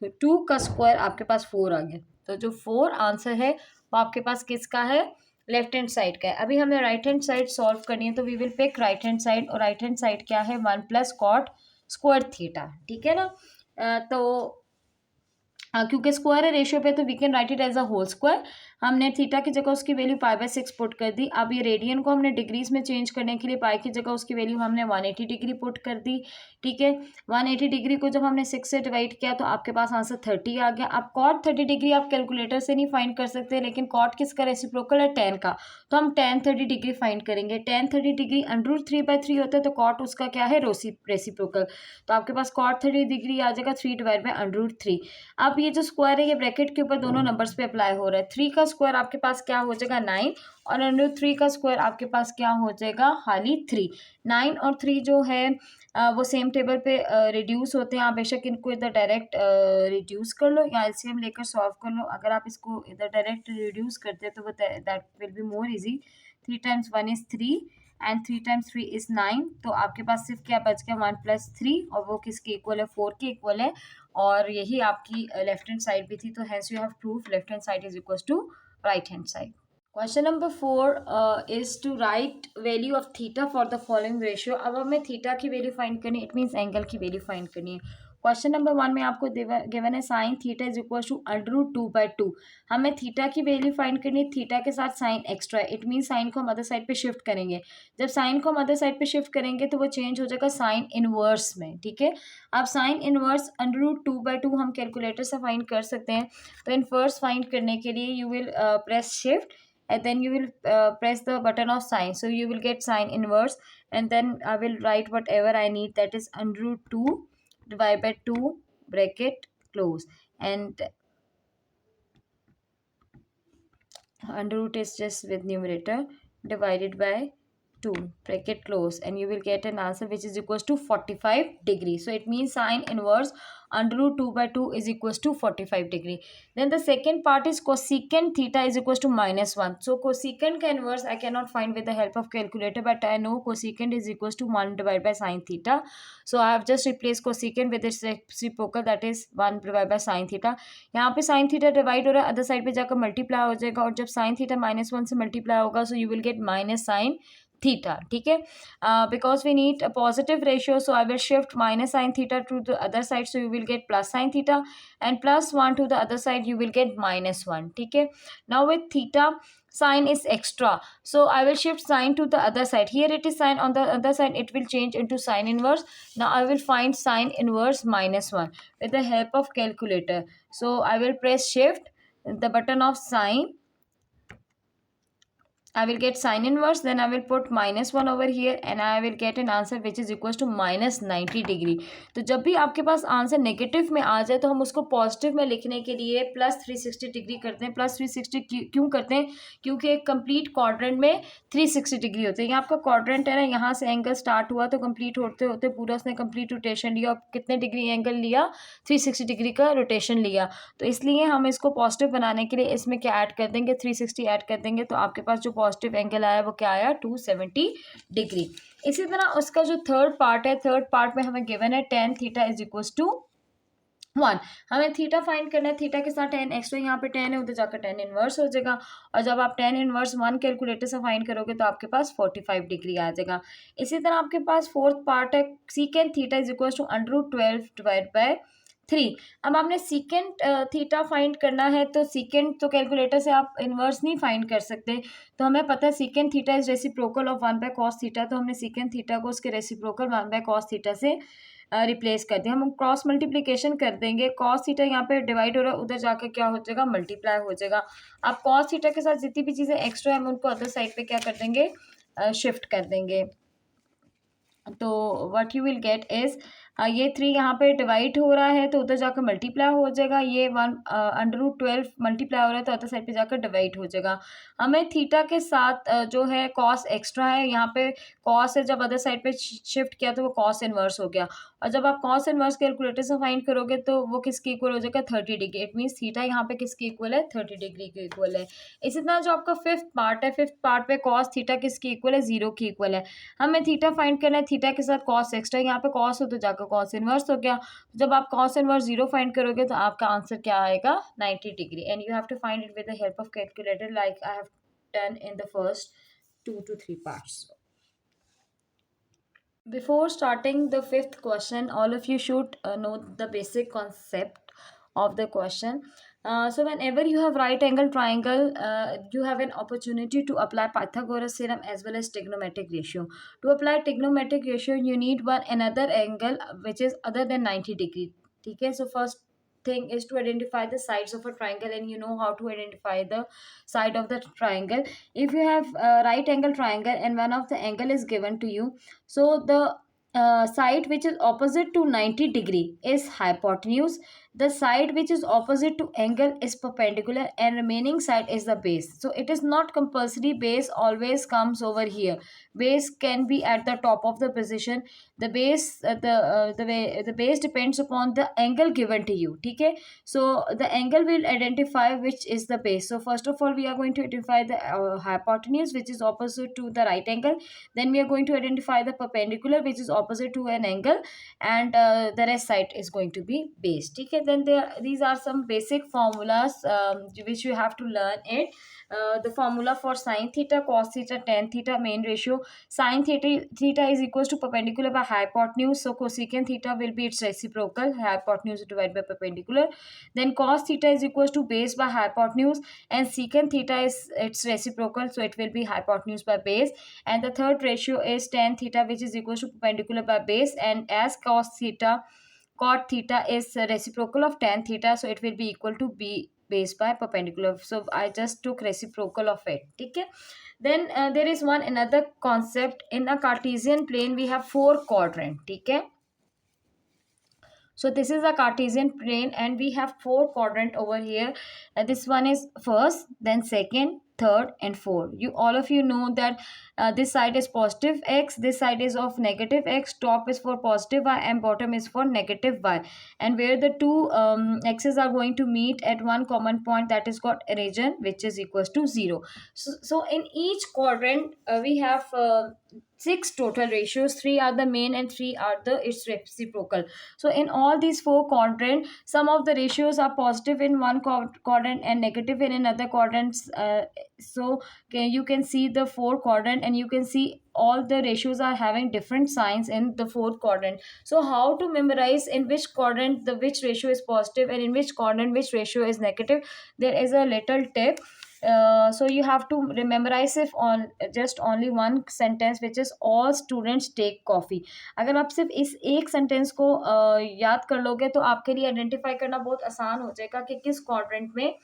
तो 2 का स्क्वायर आपके पास 4 आ गया. तो जो 4 आंसर है वो आपके पास किसका है, लेफ्ट हैंड साइड का है. अभी हमें राइट हैंड साइड सॉल्व करनी है तो we will pick right hand side. और राइट हैंड साइड क्या है, 1 + cot स्क्वायर थीटा. ठीक है ना, तो क्योंकि स्क्वायर है रेशियो पे तो we can write it as a whole square. हमने थीटा की जगह उसकी वैल्यू π/6 पुट कर दी. अब ये रेडियन को हमने डिग्रीज में चेंज करने के लिए पाई की जगह उसकी वैल्यू हमने 180 डिग्री पुट कर दी. ठीक है, 180 डिग्री को जब हमने 6 से डिवाइड किया तो आपके पास आंसर 30 आ गया. अब cot 30 डिग्री आप कैलकुलेटर से नहीं फाइंड कर सकते, लेकिन cot किसका रेसिप्रोकल है, tan का. तो हम tan 30 डिग्री फाइंड करेंगे. tan 30 डिग्री √3/3 होता है तो cot उसका क्या है, रेसिप्रोकल. तो आपके पास cot 30 डिग्री आ जाएगा 3/√3. अब ये जो स्क्वायर है ये ब्रैकेट के ऊपर दोनों नंबर्स पे अप्लाई हो रहा है. 3 का स्क्वायर आपके पास क्या हो जाएगा, 9. और √3 का स्क्वायर आपके पास क्या हो जाएगा, खाली 3. 9 और 3 जो है वो सेम टेबल पे रिड्यूस होते हैं. आप बेशक इनको इधर डायरेक्ट रिड्यूस कर लो या एलसीएम लेकर सॉल्व कर लो. अगर आप इसको इधर डायरेक्ट रिड्यूस करते हैं तो वो that will be more easy. 3 × 1 is 3 and 3 × 3 is 9. तो आपके पास सिर्फ क्या बच गया, 1 + 3 और वो किसके इक्वल है, 4 के इक्वल है. और यही आपकी लेफ्ट हैंड साइड भी थी. तो hence you have proof left hand side is equal to right hand side. Question number 4 is to write value of theta for the following ratio. अब हमें थीटा की वैल्यू फाइंड करनी है, it means angle की value find करनी है. Question number 1 में आपको गिवन है sine theta is equal to √2/2. हमें थीटा की वैल्यू फाइंड करनी है. थीटा के साथ साइन एक्स्ट्रा है, इट मीन साइन को हम अदर साइड पे शिफ्ट करेंगे. जब साइन को हम अदर साइड पे शिफ्ट करेंगे तो वो चेंज हो जाएगा साइन इनवर्स में. ठीक है, अब साइन इनवर्स √2/2 हम कैलकुलेटर से फाइंड कर सकते हैं. तो इनवर्स फाइंड करने के लिए you will press shift and then you will press the button of sine, so you will get sine inverse and then I will write whatever I need, that is √2 divided by 2 bracket close, and under root is just with numerator, divided by 2, bracket close, and you will get an answer which is equals to 45 degree. So it means sine inverse under root 2 by 2 is equals to 45 degree. Then the second part is cosecant theta is equals to -1. So cosecant का inverse I cannot find with the help of calculator, but I know cosecant is equals to 1 divided by sine theta. So I have just replaced cosecant with its reciprocal, that is 1 divided by sine theta. यहाँ पे sine theta divide हो रहा है, other side पे जाकर multiply हो जाएगा, और जब साइन थीटा -1 से मल्टीप्लाई होगा, so you will get minus sine theta. ठीक है, because we need a positive ratio, so I will shift minus sin theta to the other side, so you will get plus sin theta, and plus 1 to the other side you will get -1. ठीक है, now with theta sine is extra, so I will shift sine to the other side. Here it is sine, on the other side it will change into sine inverse. Now I will find sine inverse -1 with the help of calculator. So I will press shift, the button of sine, I will get sine inverse, then I will put -1 over here, and I will get an answer which is equals to -90 degree. तो जब भी आपके पास answer negative में आ जाए तो हम उसको positive में लिखने के लिए +360 डिग्री करते हैं. +360 क्यों करते हैं? क्योंकि एक कंप्लीट क्वाड्रेंट में 360 डिग्री होती है. यहाँ आपका क्वाड्रेंट है ना, यहाँ से एंगल स्टार्ट हुआ तो कंप्लीट होते होते पूरा उसने कंप्लीट रोटेशन लिया. और कितने डिग्री एंगल लिया? 360 डिग्री का रोटेशन लिया. तो इसलिए हम इसको पॉजिटिव बनाने के लिए इसमें क्या ऐड कर देंगे? 360 ऐड कर देंगे, तो आपके पास जो पॉजिटिव एंगल आया वो क्या आया? 270 डिग्री. इसी तरह उसका जो थर्ड पार्ट है, थर्ड पार्ट में हमें गिवन है tan theta is equals to 1. हमें थीटा फाइंड करना है. थीटा के साथ tan एक्स्ट्रा, यहाँ पे tan है, उधर जाकर tan इनवर्स हो जाएगा. और जब आप tan इनवर्स 1 कैलकुलेटर से फाइंड करोगे तो आपके पास 45 डिग्री आ जाएगा. इसी तरह आपके पास फोर्थ पार्ट है, secant theta is equals to √12 divide by 3. अब आपने सीकेंट थीटा फाइंड करना है, तो सीकेंट तो कैलकुलेटर से आप इन्वर्स नहीं फाइंड कर सकते. तो हमें पता है secant theta is reciprocal of 1 by cos theta, तो हमने सीकेंट थीटा को उसके रेसिप्रोकल 1 बाय कॉस थीटा से रिप्लेस कर दिया. हम क्रॉस मल्टीप्लिकेशन कर देंगे. कॉस थीटा यहाँ पे डिवाइड हो रहा है, उधर जाकर क्या हो जाएगा? मल्टीप्लाई हो जाएगा. अब कॉस थीटा के साथ जितनी भी चीज़ें एक्स्ट्रा है हम उनको अदर साइड पे क्या कर देंगे? शिफ्ट कर देंगे. तो what you will gate is, ये 3 यहाँ पे डिवाइड हो रहा है तो उधर जाकर मल्टीप्लाई हो जाएगा. ये 1 √12 मल्टीप्लाई हो रहा है तो अदर साइड पे जाकर डिवाइड हो जाएगा. हमें थीटा के साथ जो है कॉस एक्स्ट्रा है, यहाँ पे कॉस है, जब अदर साइड पे शिफ्ट किया तो वो कॉस इनवर्स हो गया. और जब आप कॉस इनवर्स कैलकुलेटर से फाइंड करोगे तो वो किसके इक्वल हो जाएगा? 30 डिग्री. इट मीन्स थीटा यहाँ पे किसके इक्वल है? 30 डिग्री के इक्वल है. इसी तरह जो आपका फिफ्थ पार्ट है, फिफ्थ पार्ट पे कॉस थीटा किसके इक्वल है? 0 के इक्वल है. हमें थीटा फाइंड करना है. थीटा के साथ कॉस एक्स्ट्रा, यहाँ पे कॉस हो तो जाकर कॉस इनवर्स हो गया. जब आप कॉस इनवर्स 0 फाइंड करोगे तो आपका आंसर क्या आएगा? 90 degree. And you have to find it with the help of calculator like I have done in the first 2 to 3 parts. Before starting the fifth question, all of you should know the basic concept of the question. So whenever you have right angle triangle, you have an opportunity to apply Pythagoras theorem as well as trigonometric ratio. To apply trigonometric ratio, you need one another angle which is other than 90 degree. Okay, so first thing is to identify the sides of a triangle, and you know how to identify the side of the triangle. If you have a right angle triangle and one of the angle is given to you, so the side which is opposite to 90 degree is hypotenuse. The side which is opposite to angle is perpendicular, and remaining side is the base. So it is not compulsory base always comes over here. Base can be at the top of the position. The base the base depends upon the angle given to you. ठीक है, so the angle will identify which is the base. So first of all we are going to identify the hypotenuse which is opposite to the right angle. Then we are going to identify the perpendicular which is opposite to an angle, and the rest side is going to be base. ठीक है, then these are some basic formulas which you have to learn it. The formula for sine theta, cos theta, tan theta, main ratio. Sine theta is equals to perpendicular by hypotenuse, so cosecant theta will be its reciprocal, hypotenuse divided by perpendicular. Then cos theta is equals to base by hypotenuse, and secant theta is its reciprocal, so it will be hypotenuse by base. And the third ratio is tan theta which is equals to perpendicular by base, and as cot theta is reciprocal of tan theta, so it will be equal to b base by perpendicular. So I just took reciprocal of it. Okay, then there is one another concept. In a Cartesian plane we have 4 quadrant. Okay, So this is a Cartesian plane and we have four quadrant over here. This one is first, then second, third and fourth. You all of you know that this side is positive x, this side is of negative x, top is for positive y and bottom is for negative y. And where the two x's are going to meet at one common point, that is called origin, which is equals to 0. So in each quadrant we have six total ratios. Three are the main and three are the its reciprocal. So in all these four quadrant, some of the ratios are positive in one quadrant and negative in another quadrants. So you can see the four quadrant and you can see all the ratios are having different signs in the fourth quadrant. So how to memorize in which quadrant the which ratio is positive and in which quadrant which ratio is negative, there is a little tip. So you have to memorize if on just only one sentence, which is all students take coffee. अगर आप सिर्फ इस एक sentence को याद कर लोगे तो आपके लिए आइडेंटिफाई करना बहुत आसान हो जाएगा कि किस क्वाड्रेंट में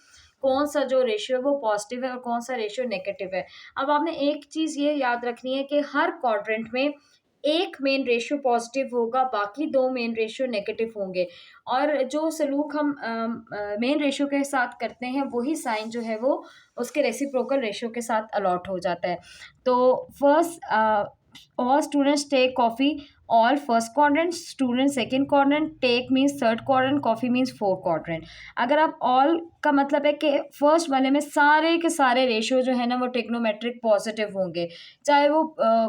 कौन सा जो रेशियो है वो पॉजिटिव है और कौन सा रेशियो नेगेटिव है. अब आपने एक चीज़ ये याद रखनी है कि हर क्वाड्रेंट में एक मेन रेशियो पॉजिटिव होगा, बाकी दो मेन रेशियो नेगेटिव होंगे. और जो सलूक हम मेन रेशियो के साथ करते हैं वही साइन जो है वो उसके रेसिप्रोकल रेशियो के साथ अलॉट हो जाता है. तो first all students take coffee, all first quadrant, student second quadrant, take means third quadrant, coffee means fourth quadrant. अगर आप all का मतलब है कि फर्स्ट वाले में सारे के सारे रेशियो जो है ना वो टेक्नोमेट्रिक पॉजिटिव होंगे, चाहे वो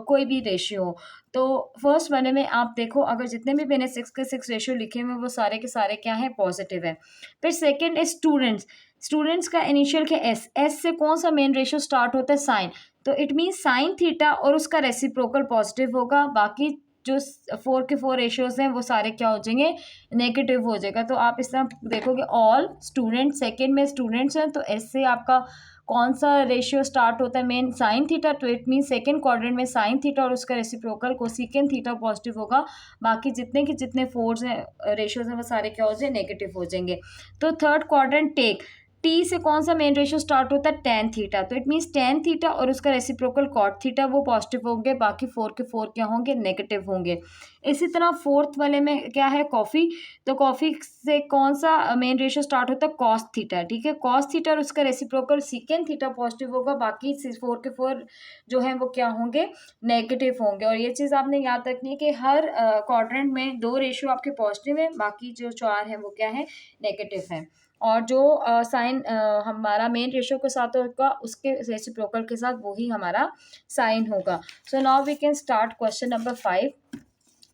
कोई भी रेशियो हो. तो फर्स्ट वाले में आप देखो अगर जितने भी मैंने 6 के 6 रेशियो लिखे हुए वो सारे के सारे क्या है पॉजिटिव है. फिर सेकेंड है स्टूडेंट्स का इनिशियल के एस से कौन सा मेन रेशियो स्टार्ट होता है साइन. तो इट मीन साइन थीटा और उसका रेसिप्रोकल पॉजिटिव होगा, बाकी जो 4 के 4 रेशियोज हैं वो सारे क्या हो जाएंगे नेगेटिव हो जाएगा. तो आप इस तरह देखोगे ऑल स्टूडेंट, सेकेंड में स्टूडेंट्स हैं तो एस से आपका कौन सा रेशियो स्टार्ट होता है मेन साइन थीटा. तो इट मीन सेकेंड क्वाड्रेंट में साइन थीटा और उसका रेसिप्रोकल कोसेकेंड थीटा पॉजिटिव होगा, बाकी जितने के जितने फोर्स हैं रेशियोज हैं वो सारे क्या हो जाए नेगेटिव हो जाएंगे. तो थर्ड क्वाड्रेंट टेक, टी से कौन सा मेन रेशियो स्टार्ट होता है टेन थीटा. तो इट मीन्स टेन थीटा और उसका रेसिप्रोकल कॉट थीटा वो पॉजिटिव होंगे, बाकी 4 के 4 क्या होंगे नेगेटिव होंगे. इसी तरह फोर्थ वाले में क्या है कॉफ़ी. तो कॉफ़ी से कौन सा मेन रेशियो स्टार्ट होता है कॉस थीटा. ठीक है, कॉस थीटा और उसका रेसिप्रोकल सीकेंड थीटा पॉजिटिव होगा, बाकी 4 के 4 जो है वो क्या होंगे नेगेटिव होंगे. और ये चीज़ आपने याद रखनी है कि हर क्वाड्रेंट में दो रेशियो आपके पॉजिटिव है, बाकी जो 4 हैं वो क्या है नेगेटिव हैं. और जो साइन हमारा मेन रेशियो के साथ होगा उसके रेसिप्रोकल के साथ वही हमारा साइन होगा. So now we can start question number 5.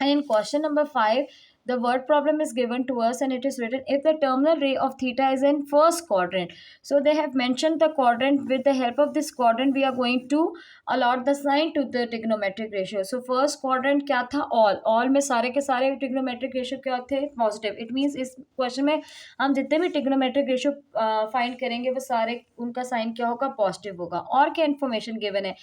And in question number 5 the word problem is given to us and it is written if the terminal ray of theta is in first quadrant. So they have mentioned the quadrant. With the help of this quadrant we are going to allot the sign to the trigonometric ratio. So first quadrant क्या था all में सारे के सारे trigonometric ratio क्या थे positive. It means इस question में हम जितने भी trigonometric ratio find करेंगे वो सारे उनका sign क्या होगा positive होगा. और क्या information given है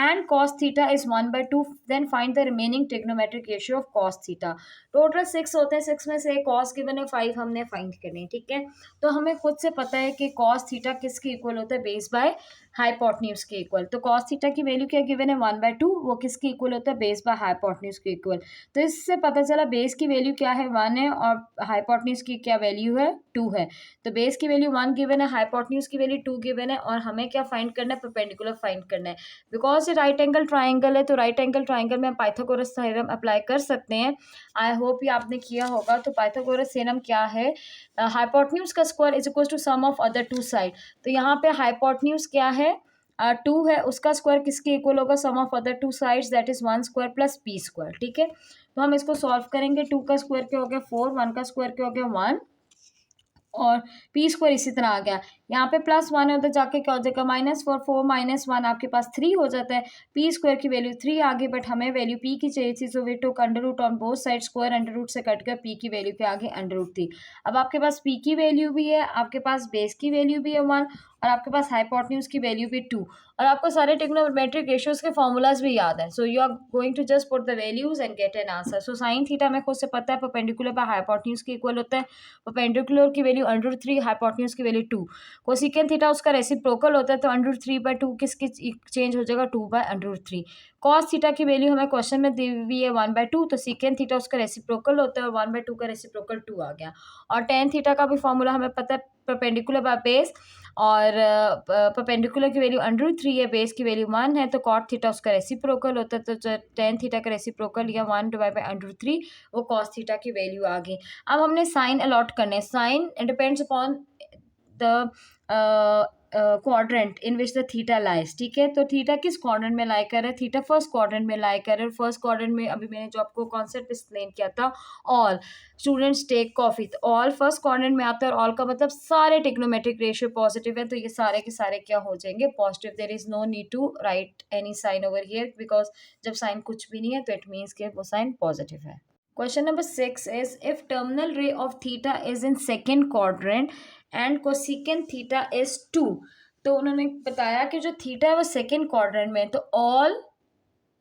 and cos theta is 1/2. then find the remaining trigonometric ratio of cos theta. Total 6 होते हैं, 6 में से कॉस गिवन है 5 हमने फाइंड करने. ठीक है, तो हमें खुद से पता है कि कॉस थीटा किसके इक्वल होता है बेस बाय हाइपोटेन्यूज के इक्वल. तो कॉस थीटा की वैल्यू क्या गिवन है 1/2, वो किसके इक्वल होता है बेस बाय हाइपोटेन्यूज के इक्वल. तो इससे पता चला बेस की वैल्यू क्या है 1 है और हाइपोटेन्यूज की क्या वैल्यू है 2 है. तो बेस की वैल्यू 1 गिवन है, हाइपोटेन्यूज की वैल्यू 2 गिवन है और हमें क्या फाइंड करना है परपेंडिकुलर फाइंड करना है. बिकॉज ये राइट एंगल ट्राइंगल है तो राइट एंगल ट्राइंगल में हम पाइथागोरस थ्योरम अप्लाई कर सकते हैं. आई होप ये आपने किया होगा. तो पाइथागोरस थ्योरम क्या है, हाइपोटेन्यूज का square is equal to sum of other two side. तो यहाँ पे हाइपोटेन्यूज क्या है 2 है, उसका स्क्वायर किसके इक्वल होगा sum of other two sides that is 1 square plus P square. ठीक है, तो हम इसको सॉल्व करेंगे. 2 का स्क्वायर क्या हो गया 4, 1 का स्क्वायर क्या हो गया 1 और पी स्क्वायर इसी तरह आ गया. यहाँ पे +1 है उधर जाके क्या हो जाएगा -4, 4 - 1 आपके पास 3 हो जाता है. पी स्क्वायर की वैल्यू 3 आ गई, बट हमें वैल्यू पी की चाहिए थी. So we took under root on both side, square under root से कट कर पी की वैल्यू के आगे अंडर रूट थी. अब आपके पास पी की वैल्यू भी है, आपके पास बेस की वैल्यू भी है 1 और आपके पास हाइपोटेन्यूज की वैल्यू भी 2 और आपको सारे ट्रिग्नोमेट्रिक रेशियोज के फॉर्मूलाज भी याद है. So you are going to just put the values and get an answer. So sine theta में खुद से पता है परपेंडिकुलर बाय हाइपोटेन्यूज के इक्वल होता है. परपेंडिकुलर की वैल्यू √3, हाइपोटेन्यूज की वैल्यू 2. कोसिकेंट थीटा उसका रेसिप्रोकल होता है, तो √3/2 किसकी चेंज हो जाएगा, 2/√3। कॉस थीटा की वैल्यू हमें क्वेश्चन में दी हुई है 1/2, तो सीकेंट थीटा उसका रेसिप्रोकल होता है और 1/2 का रेसिप्रोकल 2 आ गया। और टेन थीटा का भी फॉर्मूला हमें पता है, परपेंडिकुलर बाय बेस, और परपेंडिकुलर की वैल्यू √3 है, बेस की वैल्यू 1 है, तो कॉट थीटा उसका रेसिप्रोकल होता है, तो टेन थीटा का रेसिप्रोकल लिया 1/√3, वो कॉस थीटा की वैल्यू आ गई। अब हमने साइन अलॉट करने, sign depends upon the quadrant in which the theta lies, ठीक है। तो थीटा किस क्वाड्रेंट में लाई कर है, थीटा फर्स्ट क्वाड्रेंट में लाई कर है, और फर्स्ट क्वाड्रेंट में अभी मैंने जो आपको कॉन्सेप्ट एक्सप्लेन किया था, ऑल स्टूडेंट्स टेक कॉफी, तो ऑल फर्स्ट क्वाड्रेंट में आता है, और ऑल का मतलब सारे टिग्नोमेट्रिक रेशियो पॉजिटिव है, तो ये सारे के सारे क्या हो जाएंगे, positive. There is no need to write any sign over here, because जब साइन कुछ भी नहीं है तो इट मीन्स कि वो साइन पॉजिटिव है। Question number 6 is, if terminal ray of theta is in second quadrant and cosecant theta is 2, तो उन्होंने बताया कि जो थीटा है वो सेकेंड क्वाड्रेंट में है, तो ऑल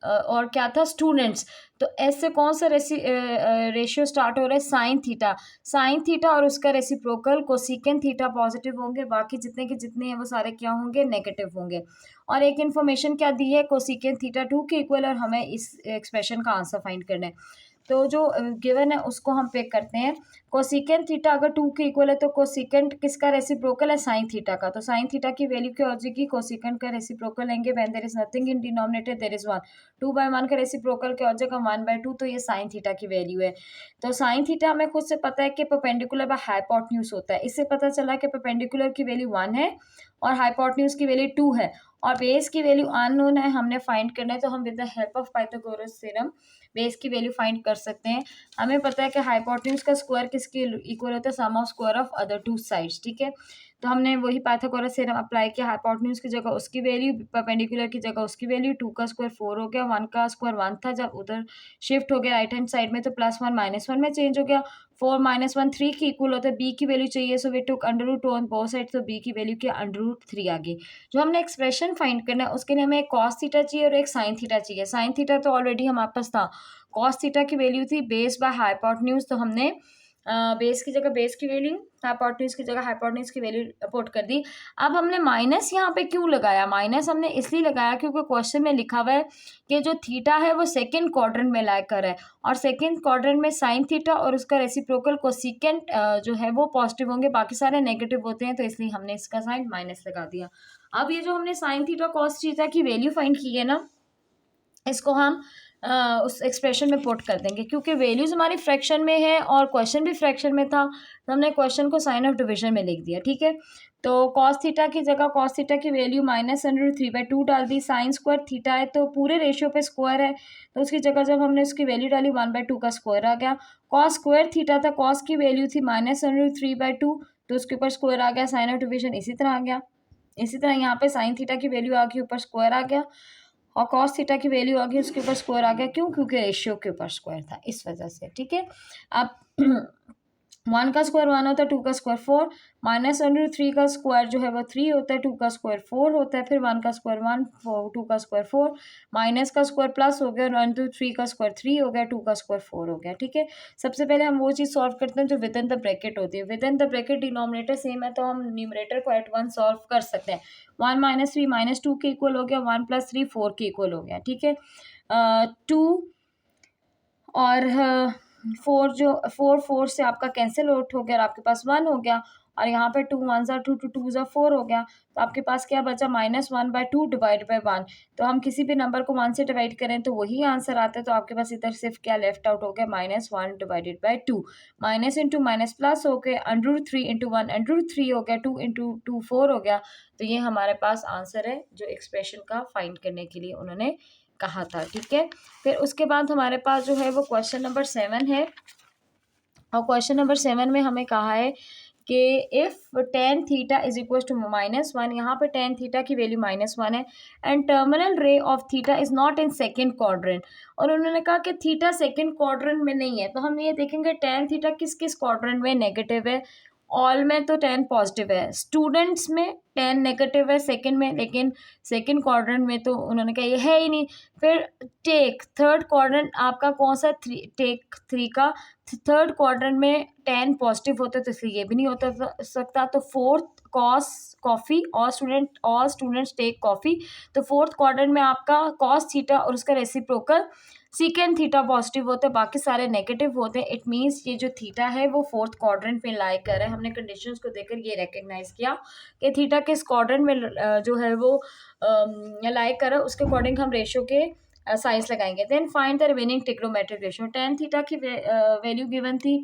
और क्या था, स्टूडेंट्स, तो ऐसे कौन सा रेशियो स्टार्ट हो रहा है, साइन थीटा और उसका रेसिप्रोकल कोसिकेंट थीटा पॉजिटिव होंगे, बाकी जितने के जितने हैं वो सारे क्या होंगे, नेगेटिव होंगे। और एक इन्फॉर्मेशन क्या दी है, कोसिकेंट थीटा 2 के इक्वल, और हमें इस एक्सप्रेशन का आंसर फाइंड करना है। तो जो गिवन है उसको हम पिक करते हैं। कोसिकेंट थीटा अगर 2 के इक्वल है तो कोसिकेंट किसका रेसिप्रोकल है, साइन थीटा का, तो साइन थीटा की वैल्यू क्या हो जाएगी, कोसिकेंट का रेसिप्रोकल लेंगे, when there is nothing in denominator there is 1, 2/1 का रेसिप्रोकल क्या हो जाएगा, 1/2, तो ये साइन थीटा की वैल्यू है। तो साइन थीटा हमें खुद से पता है कि परपेंडिकुलर बाय हाइपोटेन्यूज होता है, इससे पता चला कि परपेंडिकुलर की वैल्यू 1 है और हाइपोटेन्यूज की वैल्यू 2 है, और बेस की वैल्यू अननोन है, हमने फाइंड करना है, तो हम with the help of Pythagoras theorem base की वैल्यू फाइंड कर सकते हैं। हमें पता है कि हाइपोटेन्यूज का स्क्वायर किसके इक्वल होता है, sum of square of other two sides, ठीक है। तो हमने वही पाइथागोरस थ्योरम अप्लाई किया, हाइपोटेन्यूज की जगह उसकी वैल्यू, परपेंडिकुलर की जगह उसकी वैल्यू, 2 का स्क्वायर 4 हो गया, 1 का स्क्वायर 1 था, जब उधर शिफ्ट हो गया राइट हैंड साइड में तो +1 -1 में चेंज हो गया, 4 - 1 3 की इक्वल होता है, बी की वैल्यू चाहिए, so we took √2 on both side, तो बी की वैल्यू क्या, √3 आ गई। जो हमने एक्सप्रेशन फाइंड करना है उसके लिए हमें एक कॉस थीटा चाहिए और एक साइन थीटा चाहिए। साइन थीटा तो ऑलरेडी हमारे पास था, कॉस थीटा की वैल्यू थी बेस बाय हाइपोटेन्यूज, तो हमने बेस की जगह बेस की वैल्यू, हाइपोटेन्यूज की जगह हाइपोटेन्यूज की वैल्यू पुट कर दी। अब हमने माइनस यहाँ पे क्यों लगाया, माइनस हमने इसलिए लगाया क्योंकि क्वेश्चन में लिखा हुआ है कि जो थीटा है वो सेकंड क्वाड्रेंट में लाई कर है, और सेकंड क्वाड्रेंट में साइन थीटा और उसका रेसिप्रोकल कोसिकेंट जो है वो पॉजिटिव होंगे, बाकी सारे नेगेटिव होते हैं, तो इसलिए हमने इसका साइन माइनस लगा दिया। अब ये जो हमने साइन थीटा कॉस थीटा की वैल्यू फाइंड की है ना, इसको हम उस एक्सप्रेशन में पुट कर देंगे, क्योंकि वैल्यूज हमारी फ्रैक्शन में है और क्वेश्चन भी फ्रैक्शन में था, तो हमने क्वेश्चन को साइन ऑफ डिवीजन में लिख दिया, ठीक है। तो कॉस थीटा की जगह कॉस थीटा की वैल्यू -√3/2 डाल दी, साइन स्क्वायर थीटा है तो पूरे रेशियो पे स्क्वायर है, तो उसकी जगह जब हमने उसकी वैल्यू डाली 1/2 का स्क्वायर आ गया। कॉस स्क्वायर थीटा था, कॉस की वैल्यू थी -√3/2, तो उसके ऊपर स्क्वायर आ गया, साइन ऑफ डिवीजन इसी तरह आ गया। इसी तरह यहाँ पे साइन थीटा की वैल्यू आ गई, ऊपर स्क्वायर आ गया, और कॉस थीटा की वैल्यू आ गई, उसके ऊपर स्क्वायर आ गया, क्यों, क्योंकि रेशियो के ऊपर स्क्वायर था, इस वजह से, ठीक है। अब 1 का स्क्वायर 1 होता है, 2 का स्क्वायर 4, -√3 का स्क्वायर जो है वो 3 होता है, 2 का स्क्वायर 4 होता है, फिर 1 का स्क्वायर 1, 2 का स्क्वायर 4, माइनस का स्क्वायर प्लस हो गया, 1 2 3 का स्क्वायर 3 हो गया, 2 का स्क्वायर 4 हो गया, ठीक है। सबसे पहले हम वो चीज़ सॉल्व करते हैं जो विद इन द ब्रैकेट होती है, with in the bracket denominator same है तो हम न्यूमरेटर को एट वन सॉल्व कर सकते हैं। 1 - 3 -2 के इक्वल हो गया, 1 + 3 4 के इक्वल हो गया, ठीक है। 2 और 4 जो 4 से आपका कैंसिल आउट हो गया और आपके पास 1 हो गया, और यहाँ पे 2 1 2 2 2 4 हो गया, तो आपके पास क्या बचा, -1/2 डिवाइड बाय 1, तो हम किसी भी नंबर को 1 से डिवाइड करें तो वही आंसर आता है, तो आपके पास इधर सिर्फ क्या लेफ्ट आउट हो गया, -1 divided by 2, minus into minus plus हो गए, √3 × 1 √3 हो गया, 2 × 2 4 हो गया, तो ये हमारे पास आंसर है जो एक्सप्रेशन का फाइंड करने के लिए उन्होंने कहा था, ठीक है। फिर उसके बाद हमारे पास जो है वो क्वेश्चन नंबर 7 है, और क्वेश्चन नंबर 7 में हमें कहा है कि if tan theta is equal to -1, यहाँ पे tan थीटा की वैल्यू -1 है, and terminal ray of theta is not in second quadrant, और उन्होंने कहा कि थीटा सेकेंड क्वाड्रेंट में नहीं है, तो हम ये देखेंगे tan थीटा किस किस क्वाड्रेंट में नेगेटिव है, ऑल में तो 10 पॉजिटिव है, स्टूडेंट्स में 10 नेगेटिव है सेकंड में, लेकिन सेकंड क्वाड्रेंट में तो उन्होंने कहा ये है ही नहीं। फिर टेक थर्ड क्वाड्रेंट आपका कौन सा, टेक 3 का थर्ड क्वाड्रेंट में 10 पॉजिटिव होता है, तो इसलिए ये भी नहीं होता सकता। तो फोर्थ कॉस कॉफ़ी, और स्टूडेंट्स टेक कॉफ़ी, तो फोर्थ क्वाड्रेंट में आपका कॉस थीटा और उसका रेसिप्रोकल सीकेंड थीटा पॉजिटिव होते हैं, बाकी सारे नेगेटिव होते हैं। इट मीन्स ये जो थीटा है वो फोर्थ क्वाड्रेंट में लाई कर रहा है। हमने कंडीशंस को देखकर ये रिकग्नाइज किया कि थीटा किस क्वाड्रेंट में जो है वो लाई कर रहा है, उसके अकॉर्डिंग हम रेशियो के साइंस लगाएंगे। Then find the remaining trigonometric ratio. Tan theta की वैल्यू गिवन थी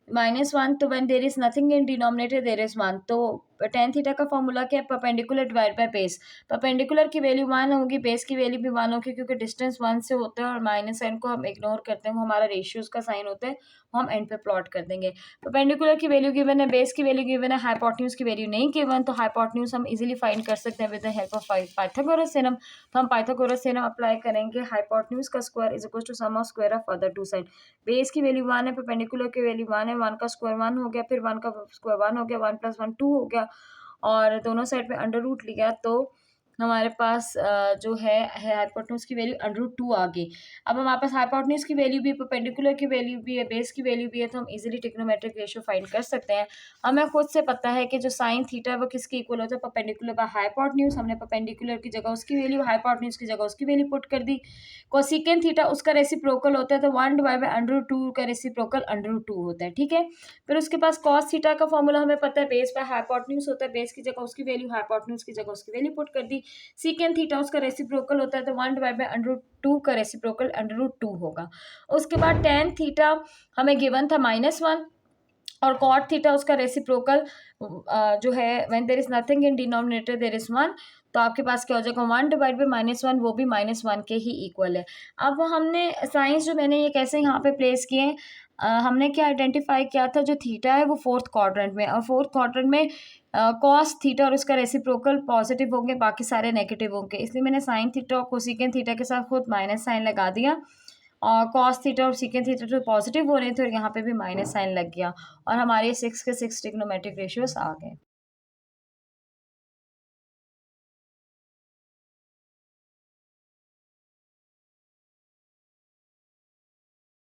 -1, तो when there is nothing in denominator there is 1। तो टेन थीटा का फॉर्मूला क्या है, perpendicular divide by base. Perpendicular की वैल्यू 1 होगी, बेस की वैल्यू भी 1 होगी, क्योंकि डिस्टेंस 1 से होता है और माइनस साइन को हम इग्नोर करते हैं, वो हमारा रेशियोज का साइन होता है, वो हम एंड पे प्लॉट कर देंगे। परपेंडिकुलर की वैल्यू गिवन है, बेस की वैल्यू गिवन है, हाइपोटेन्यूज की वैल्यू नहीं गिवन, तो हाइपोटेन्यूज हम इजीली फाइंड कर सकते हैं with the help of Pythagoras theorem. तो हम पाइथागोरस थ्योरम अप्लाई करेंगे, हाइपोटेन्यूज का square is equal to sum of square of other two side. Base की वैल्यू 1 है, परपेंडिकुलर की वैल्यू 1 है, 1 का स्क्वायर 1 हो गया, फिर 1 का स्क्वायर 1 हो गया, 1 + 1 2 हो गया, और दोनों साइड पे अंडर रूट लिया, तो हमारे पास जो है हाइपोटेन्यूज की वैल्यू √2 आ गई। अब हमारे पास हाइपोटेन्यूज की वैल्यू भी, परपेंडिकुलर की वैल्यू भी है, बेस की वैल्यू भी है, तो हम इजीली ट्रिग्नोमेट्रिक रेशियो फाइंड कर सकते हैं। हमें खुद से पता है कि जो साइन थीटा है वो किसके इक्वल होता है, परपेंडिकुलर बाय हाइपोटेन्यूज। हमने परपेंडिकुलर की जगह उसकी वैल्यू, हाइपोटेन्यूज की जगह उसकी वैल्यू पुट कर दी। कोसेकेंट थीटा उसका रेसिप्रोकल होता है, तो 1/√2 का रेसिप्रोकल √2 होता है, ठीक है। फिर उसके पास कॉस थीटा का फॉर्मूला हमें पता है, बेस बाय हाइपोटेन्यूज होता है, बेस की जगह उसकी वैल्यू, हाइपोटेन्यूज की जगह उसकी वैल्यू पुट कर दी। सीकेंट थीटा उसका रेसिप्रोकल होता है, तो 1/√2 का रेसिप्रोकल √2 होगा। उसके बाद टेन थीटा हमें गिवन था -1, और कॉट थीटा उसका रेसिप्रोकल जो है when there is nothing in denominator there is 1, तो आपके पास क्या हो जाएगा, 1/-1, वो भी -1 के ही इक्वल है। अब हमने साइंस जो मैंने ये कैसे यहाँ पे प्लेस किए हैं, हमने क्या आइडेंटिफाई किया था, जो थीटा है वो फोर्थ क्वाड्रेंट में, और फोर्थ क्वाड्रेंट में कॉस थीटा और उसका रेसिप्रोकल पॉजिटिव होंगे, बाकी सारे नेगेटिव होंगे, इसलिए मैंने साइन थीटा और कोसिकेंट थीटा के साथ खुद माइनस साइन लगा दिया, और कॉस थीटा और सीकेंट थीटा तो पॉजिटिव हो रहे थे और यहाँ पे भी माइनस साइन लग गया, और हमारे 6 के 6 ट्रिग्नोमेट्रिक रेशियोस आ गए।